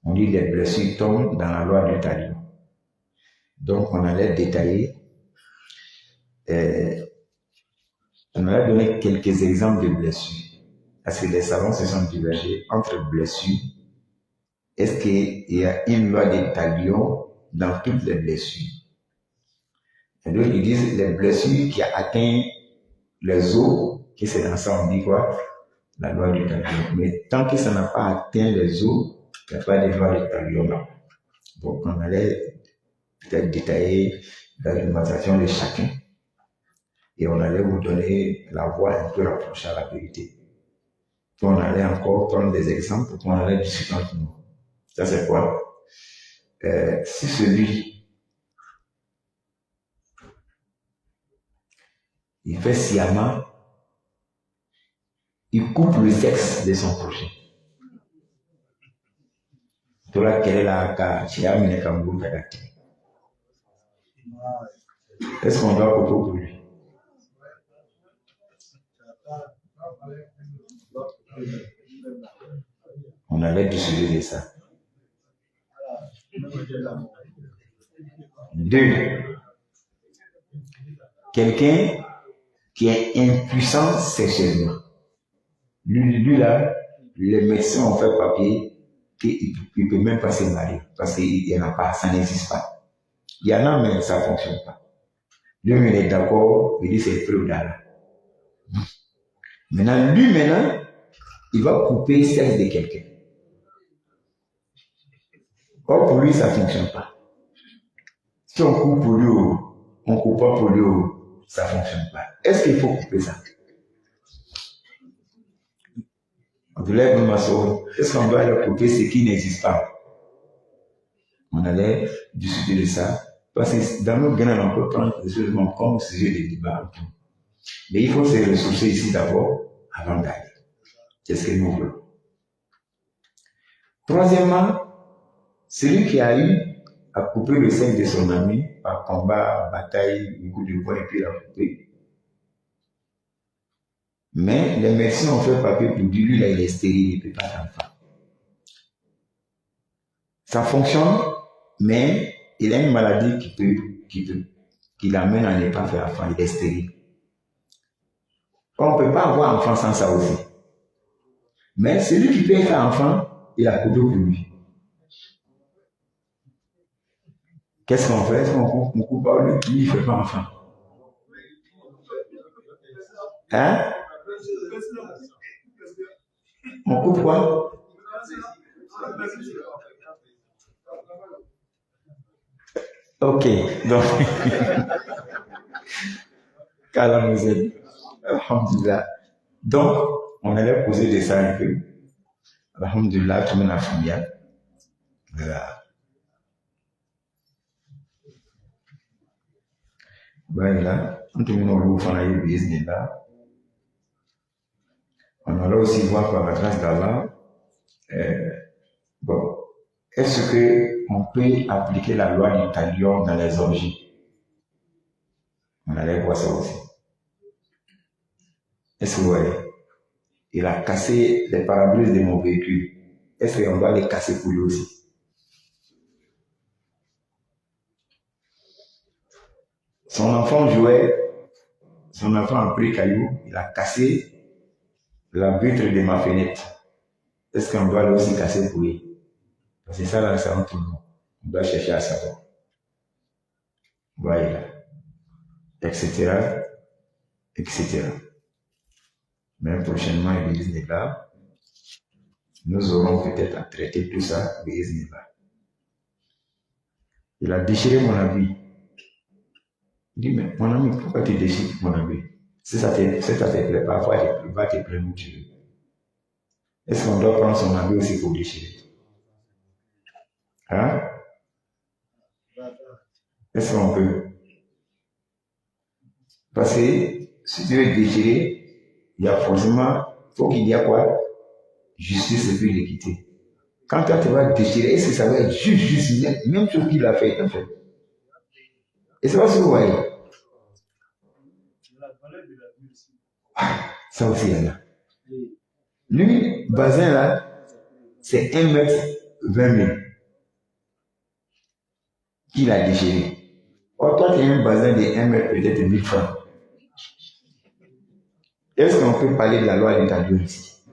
On dit les blessures tombent dans la loi du talion. Donc, on allait détailler. On allait donner quelques exemples de blessures. Parce que les savants se sont divergés entre blessures. Est-ce qu'il y a une loi de talion dans toutes les blessures? Et donc, ils disent les blessures qui a atteint les os, que c'est dans ça, on dit quoi? La loi du talion. Mais tant que ça n'a pas atteint les os, il n'y a pas de loi de talion. Donc, on allait peut-être détailler l'argumentation de chacun. Et on allait vous donner la voie un peu rapprochée à la vérité. Puis on allait encore prendre des exemples pour qu'on allait discuter entre nous. Ça, c'est quoi? Si celui il fait sciemment, il coupe le sexe de son prochain. Tola quelle est la chiamine kambou kadate. Est-ce qu'on doit couper pour lui? On allait discuter de ça. 2. Quelqu'un qui est impuissant sexuellement. Lui là, les médecins ont fait papier qu'il ne peut même pas se marier parce qu'il n'y en a pas, ça n'existe pas. Il y en a, mais ça ne fonctionne pas. Lui, il est d'accord, il dit c'est preuve d'Allah. Maintenant, il va couper le sexe de quelqu'un. Or, pour lui, ça ne fonctionne pas. Si on coupe pour lui, on ne coupe pas pour lui, ça ne fonctionne pas. Est-ce qu'il faut couper ça? Est-ce qu'on doit le couper ce qui n'existe pas? On allait discuter de ça. Parce que dans nos graines, on peut prendre des choses comme sujet de débat. Mais il faut se ressourcer ici d'abord avant d'aller. C'est ce que nous voulons. Troisièmement, celui qui a eu à couper le sein de son ami par combat, bataille, un coup de poing et puis l'a coupé. Mais les médecins ont fait papier pour dire lui là il est stérile, il ne peut pas d'enfant. Ça fonctionne, mais il a une maladie qui l'amène à ne pas faire enfant, il est stérile. On ne peut pas avoir enfant sans ça aussi. Mais celui qui peut être enfant, il a coupé pour lui. Qu'est-ce qu'on fait? Est-ce qu'on coupe pas lui qui ne fait pas enfant? Hein? On coupe quoi? Ok, donc, qu'Allah nous aide. Alhamdulillah. Donc, on allait poser des ça un peu. Alhamdulillah, comme la famille. Voilà. Voilà. On allait aussi voir par la grâce d'Allah. Bon, est-ce qu'on peut appliquer la loi du talion dans les orgies? On allait voir ça aussi. Est-ce que vous voyez? Il a cassé les pare-brises de mon véhicule. Est-ce qu'on doit les casser pour lui aussi? Son enfant jouait, son enfant a pris caillou, il a cassé la vitre de ma fenêtre. Est-ce qu'on doit lui aussi casser pour lui? C'est ça là, ça entre nous. On doit chercher à savoir. Voilà. Etc. Etc. Mais prochainement, l'Église n'est là. Nous aurons peut-être à traiter tout ça, l'Église n'est là. Il a déchiré mon habit. Il dit, mais mon ami, pourquoi tu déchires mon habit? Si ça te plaît pas, va te plaindre où tu veux. Est-ce qu'on doit prendre son habit aussi pour déchirer? Hein? Est-ce qu'on peut? Parce que si tu veux déchirer, il y a forcément, faut qu'il y ait quoi? Justice et puis l'équité. Quand toi tu vas déchirer, est-ce que ça va être juste, même chose qu'il a fait, en fait? Et c'est pas ce que vous voyez. Ça aussi, il y en a. Lui, Bazin là, c'est 1m20 qu'il a déchiré. Or, toi, tu as un bazin de 1 mètre, peut-être 1000 francs. Est-ce qu'on peut parler de la loi de Talion ici?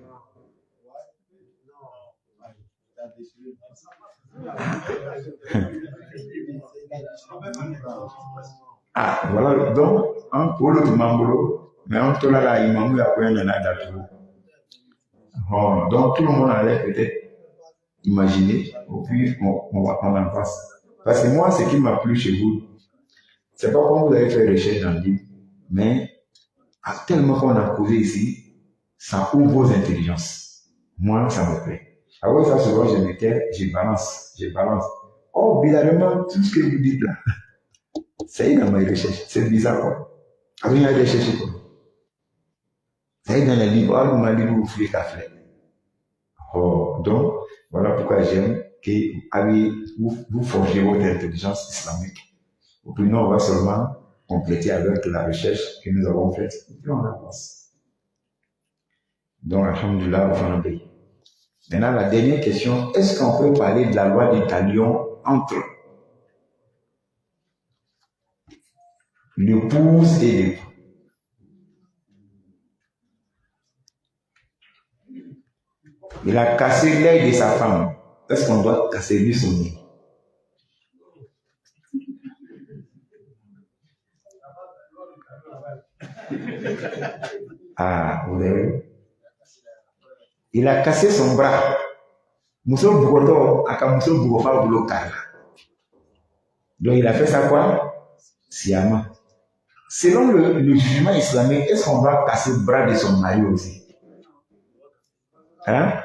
Ah, voilà, donc, pour l'autre membre, mais on te l'a là, il m'a mis à point de la. Donc, tout le monde allait peut-être imaginer, et puis on en passe. Parce que moi, ce qui m'a plu chez vous, c'est pas comme vous avez fait recherche dans le livre, mais tellement qu'on a causé ici, ça ouvre vos intelligences. Moi, ça me plaît. Avant ça, souvent, je balance. Oh, bizarrement, tout ce que vous dites là, c'est dans mes recherches. C'est bizarre, quoi. Avant, il y a des recherches, quoi. C'est dans les livres, vous m'avez dit, vous fouillez ta flemme. Oh, donc, voilà pourquoi j'aime que vous forgez votre intelligence islamique. Et puis nous, on va seulement compléter avec la recherche que nous avons faite. Et puis on avance. Donc, alhamdulillah, on fait un pays. Maintenant, la dernière question, est-ce qu'on peut parler de la loi des talions entre l'épouse et l'époux? Il a cassé l'œil de sa femme. Est-ce qu'on doit casser lui son œil? Ah, vous avez vu? Il a cassé son bras. Mousso Bougodo, aka Mousso Bougofa Boulokala. Donc il a fait ça quoi? Sciemment. Selon le jugement islamique, est-ce qu'on doit casser le bras de son mari aussi? Hein?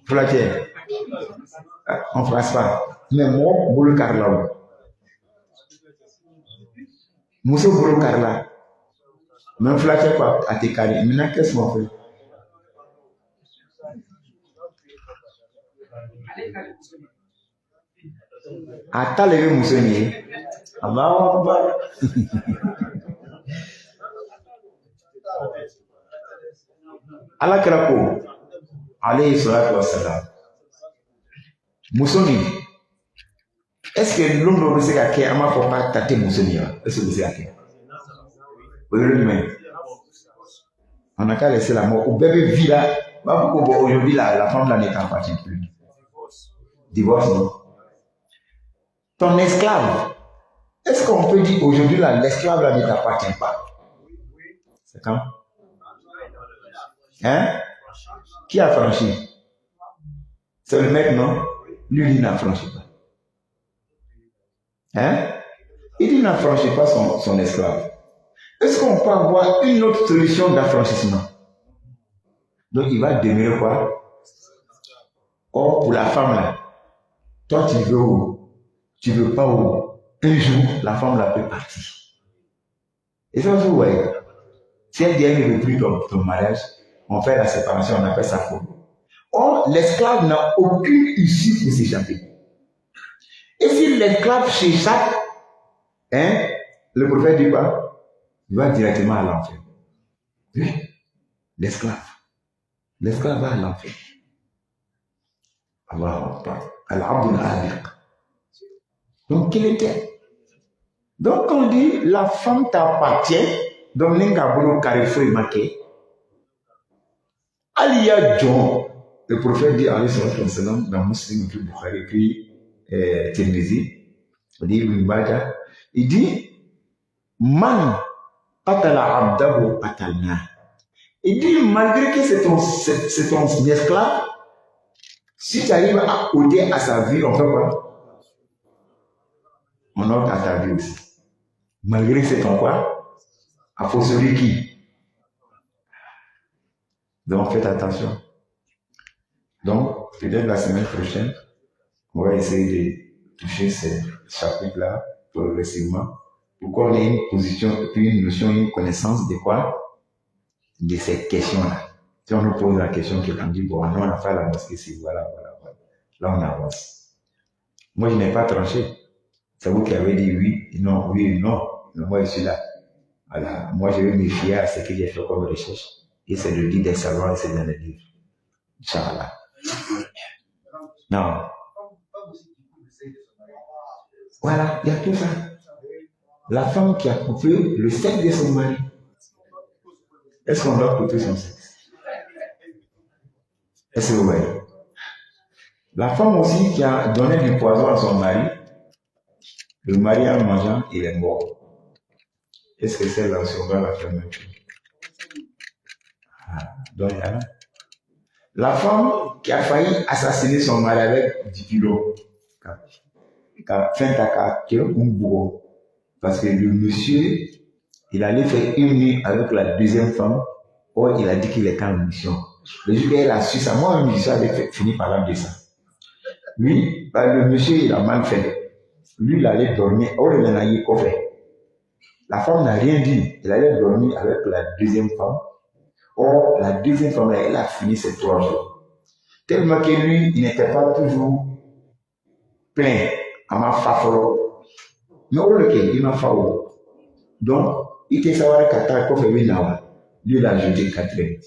Flaquet. On ne fasse pas. Mais moi, Boulou Karla. Mousso Boulou Karla. Même Flaquet quoi, à tes carrés. Maintenant, qu'est-ce qu'on fait? Attends, lever Moussoni. Allah Akbar. Allah Krako. Alayhi salatu wassalam. Moussoni. Est-ce que l'homme doit se cacher à ma papa tâter Moussoni? Est-ce que vous savez? Oui, le même. On n'a qu'à laisser la mort. Au bébé vit là. Aujourd'hui, la femme là ne t'appartient plus. Divorce, non. Ton esclave. Est-ce qu'on peut dire aujourd'hui là, l'esclave là ne t'appartient pas? C'est quand? Hein? Qui a franchi? C'est le mec, non? Lui, il n'a franchi pas. Hein? Il n'a franchi pas son esclave. Est-ce qu'on peut avoir une autre solution d'affranchissement? Donc, il va demeurer quoi? Or, pour la femme là, toi, tu veux où? Tu veux pas où? Un jour, la femme là peut partir. Et ça, vous voyez, si elle dit elle ne veut plus ton mariage, on fait la séparation, on appelle ça quoi? Or, l'esclave n'a aucune issue pour s'échapper. Et si l'esclave s'échappe, hein, le prophète dit quoi? Il va directement à l'enfer. Oui, l'esclave. L'esclave va à l'enfer. Allah Al-Abdul Abiq. Donc, qu'il était. Donc, on dit, la femme t'appartient, donc, Nengabolo Carrefour est marqué. Aliya John, le prophète dit, alayhi salatu wa salam, dans Muslim, Bukhari, puis Tirmizi, il dit, Man qatala abdahu qatalna. Il dit, malgré que c'est ton esclave, si tu arrives à ôter à sa vie, on fait quoi? On ôte à ta vie aussi. Malgré que c'est ton quoi? À faut celui qui. Donc faites attention. Donc, peut-être la semaine prochaine, on va essayer de toucher ces chapitres-là progressivement pour qu'on ait une position, une notion, une connaissance de quoi? De ces questions-là. Si on nous pose la question, quelqu'un dit, bon, non, on a fait la mosquée, c'est voilà. Là, on avance. Moi, je n'ai pas tranché. C'est vous qui avez dit oui et non. Mais moi, je suis là. Voilà. Moi, je vais me fier à ce que j'ai fait comme recherche. Et c'est de dire des savoirs et c'est dans les livres. Inch'Allah. Non. Voilà, il y a tout ça. La femme qui a coupé le sexe de son mari. Est-ce qu'on doit couper son sexe? Est-ce que vous voyez? La femme aussi qui a donné du poison à son mari, le mari en mangeant, il est mort. Est-ce que c'est là aussi on va la faire même chose? Donc, la femme qui a failli assassiner son mari avec du kilo, parce que le monsieur, il allait faire une nuit avec la deuxième femme, or il a dit qu'il était en mission. Le jour qu'elle a su ça, moi, un musicien avait fini par la descendre. Lui, le monsieur, il a mal fait. Lui, il allait dormir. Or, il en a eu quoi faire. La femme n'a rien dit. Il allait dormir avec la deuxième femme. Or, la deuxième femme, elle a fini ses 3 jours. Tellement que lui, il n'était pas toujours plein à ma fafolo. Mais au lequel, il m'a fait. Donc, il était savoir qu'à ta coffre, lui, il a jeté 4 ans.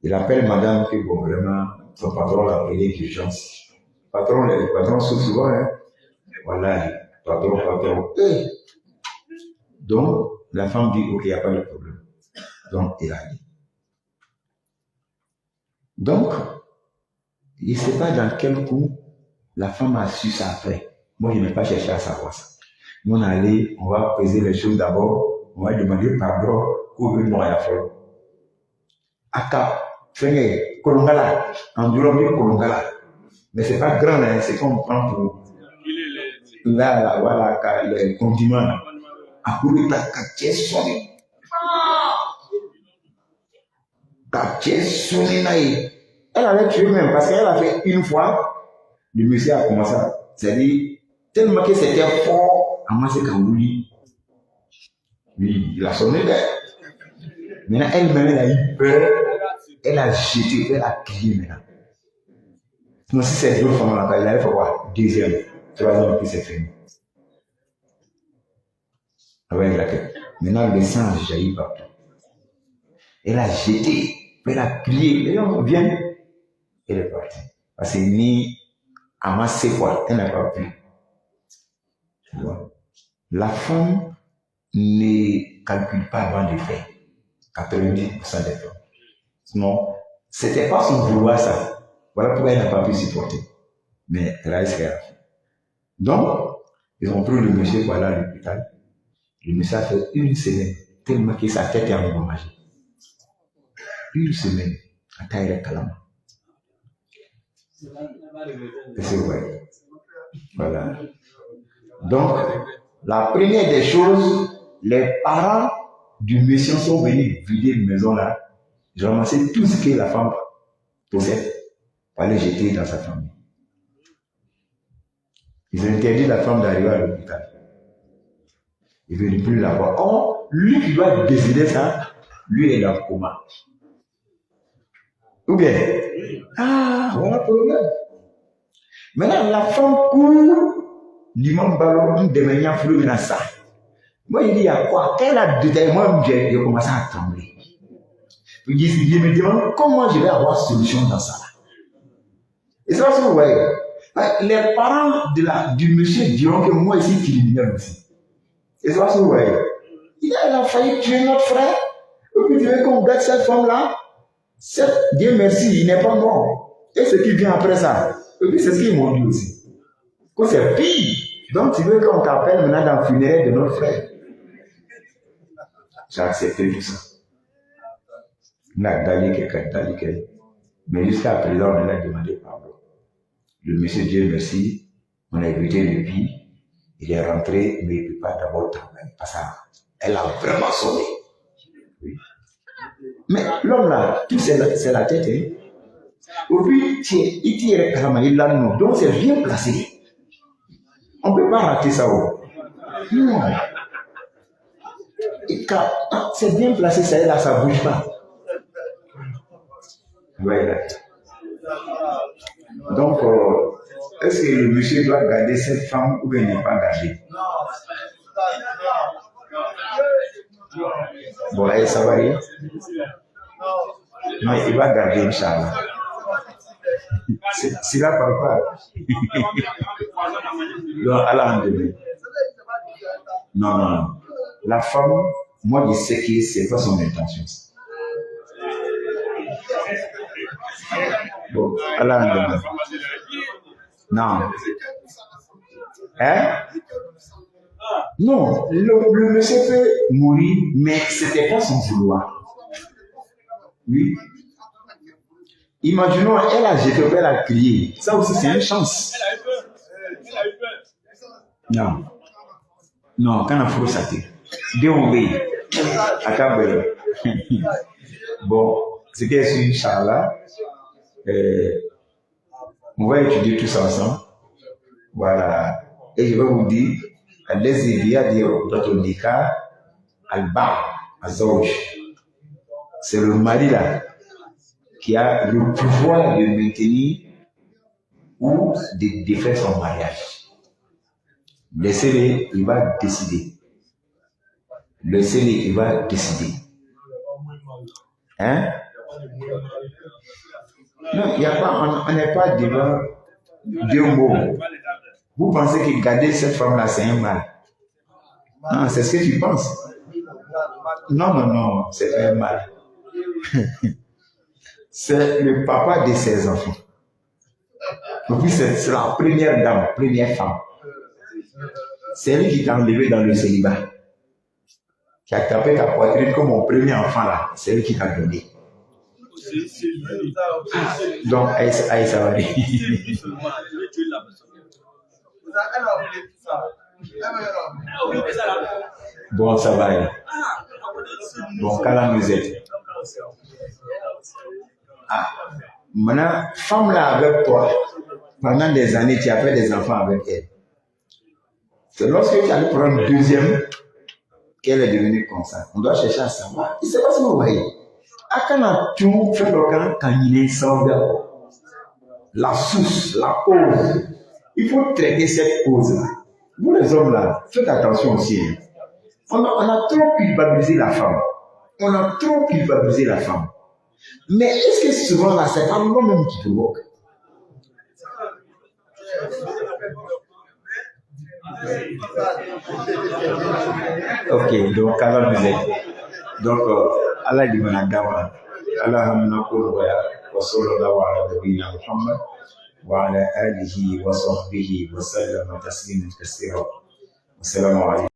Il appelle madame que, bon, vraiment, son patron l'a appelé d'urgence. Les patrons sont souvent, hein. Voilà, patron. Donc, la femme dit, ok, il n'y a pas de problème. Donc, il a dit. Donc, il ne sait pas dans quel coup la femme a su ça après. Moi, je n'ai pas cherché à savoir ça. Nous, on va peser les choses d'abord, on va demander pardon pour une moyen folle. Aka, Fengé, Kolongala, Andurami Kolongala. Mais c'est pas grand, hein, c'est qu'on prend pour. Là, voilà, les condiments. Après, ta quartier sonné. Quartier sonné, elle avait tué même, parce qu'elle a fait une fois, le monsieur a commencé à. C'est-à-dire, tellement que c'était fort, à masser Kangouli. Oui, il a sonné là. Maintenant, elle-même, elle a eu peur. Elle a jeté, elle a crié maintenant. Sinon, si c'est d'autres femmes là, il allait faire quoi? 2e, 3e, puis c'est fini. Avec laquelle. Maintenant, le sang a jailli partout. Elle a jeté, elle a crié, les gens viennent. Elle est partie. Parce que ni amassé quoi, elle n'a pas pu. La femme ne calcule pas avant de faire. 90% des femmes. Sinon, c'était pas son vouloir ça. Voilà pourquoi elle n'a pas pu supporter. Mais elle a essayé. Donc, ils ont pris le monsieur pour aller à l'hôpital. Le monsieur a fait une semaine, tellement que sa tête est endommagée. Une semaine, à taille de calame. C'est vrai. Voilà. Donc, la première des choses, les parents du monsieur sont venus vider la maison là. Ils ont ramassé tout ce que la femme possède pour aller jeter dans sa famille. Ils ont interdit la femme d'arriver à l'hôpital. Ils ne veulent plus la voir. Or, lui qui doit décider ça, lui est dans le coma. Ou bien, voilà le problème. Maintenant, la femme court, l'imam ballon, de manière floue dans ça. Moi, il dit à quoi? Quand elle a détaillé, moi, j'ai commencé à trembler. Je me demande comment je vais avoir solution dans ça. Et c'est parce que vous voyez, les parents du monsieur diront que moi ici, criminel aussi. Et c'est parce que vous voyez, il a failli tuer notre frère. Et puis tu veux qu'on garde cette femme-là? Dieu merci, il n'est pas mort. Et ce qui vient après ça, et puis c'est ce qu'ils m'ont dit aussi. Que c'est pire. Donc tu veux qu'on t'appelle maintenant dans le funéraire de notre frère? J'ai accepté tout ça. Mais jusqu'à présent, on a demandé pardon. Le monsieur, Dieu merci, on a évité le pire. Il est rentré, mais il ne peut pas d'abord travailler. Parce qu'elle a vraiment sonné. Oui. Mais l'homme là, tout c'est la tête. Hein. Aujourd'hui, il tire carrément, il l'a non. Donc c'est bien placé. On ne peut pas rater ça. Non. C'est bien placé, ça est là, ça ne bouge pas. Voilà. Donc, est-ce que le monsieur doit garder cette femme ou bien il n'est pas gardé? Bon, là, ça va aller? Non, il va garder, Inch'Allah. C'est là par quoi? Non, Allah non. La femme, moi, je sais que c'est pas son intention. Bon, Allah non. Hein? Non, le monsieur peut mourir, mais ce n'était pas son vouloir. Oui. Imaginons, elle a jeté, elle a crié. Ça aussi, c'est une chance. Non. Non, quand on a fait ça, bon, ce qui est sur Inch'Allah, on va étudier tout ça ensemble. Voilà. Et je vais vous dire, c'est le mari là qui a le pouvoir de maintenir ou de défaire son mariage. Laissez-le, il va décider. Laissez-le, il va décider. Hein? Non, il n'y a pas, on n'est pas devant deux mots. Vous pensez que garder cette femme-là, c'est un mal. Non, c'est ce que tu penses. Non, c'est un mal. C'est le papa de ses enfants. Et puis c'est la première dame, première femme. C'est lui qui t'a enlevé dans le célibat. Qui a tapé ta poitrine comme mon premier enfant là. C'est lui qui t'a donné. Donc, ça va aller. Bon, ça va aller. Bon, qu'Allah nous aide. Maintenant, femme là avec toi, pendant des années, tu as fait des enfants avec elle. C'est lorsque tu allais prendre une deuxième qu'elle est devenue comme ça. On doit chercher à savoir. Il ne sait pas si vous voyez. Quand on a tout fait le camp, quand il est sans la source, la cause, il faut traiter cette cause-là. Vous les hommes là, faites attention aussi. On a trop culpabilisé la femme. Mais est-ce que souvent là, c'est pas l'homme même qui provoque? Ok, donc alors vous êtes. Donc ala di mana dama ala hamna ko wa sallallahu ala nabiyina Muhammad wa ala alihi wa sahbihi wa sallama tasliman katsira. Assalamu alaikum.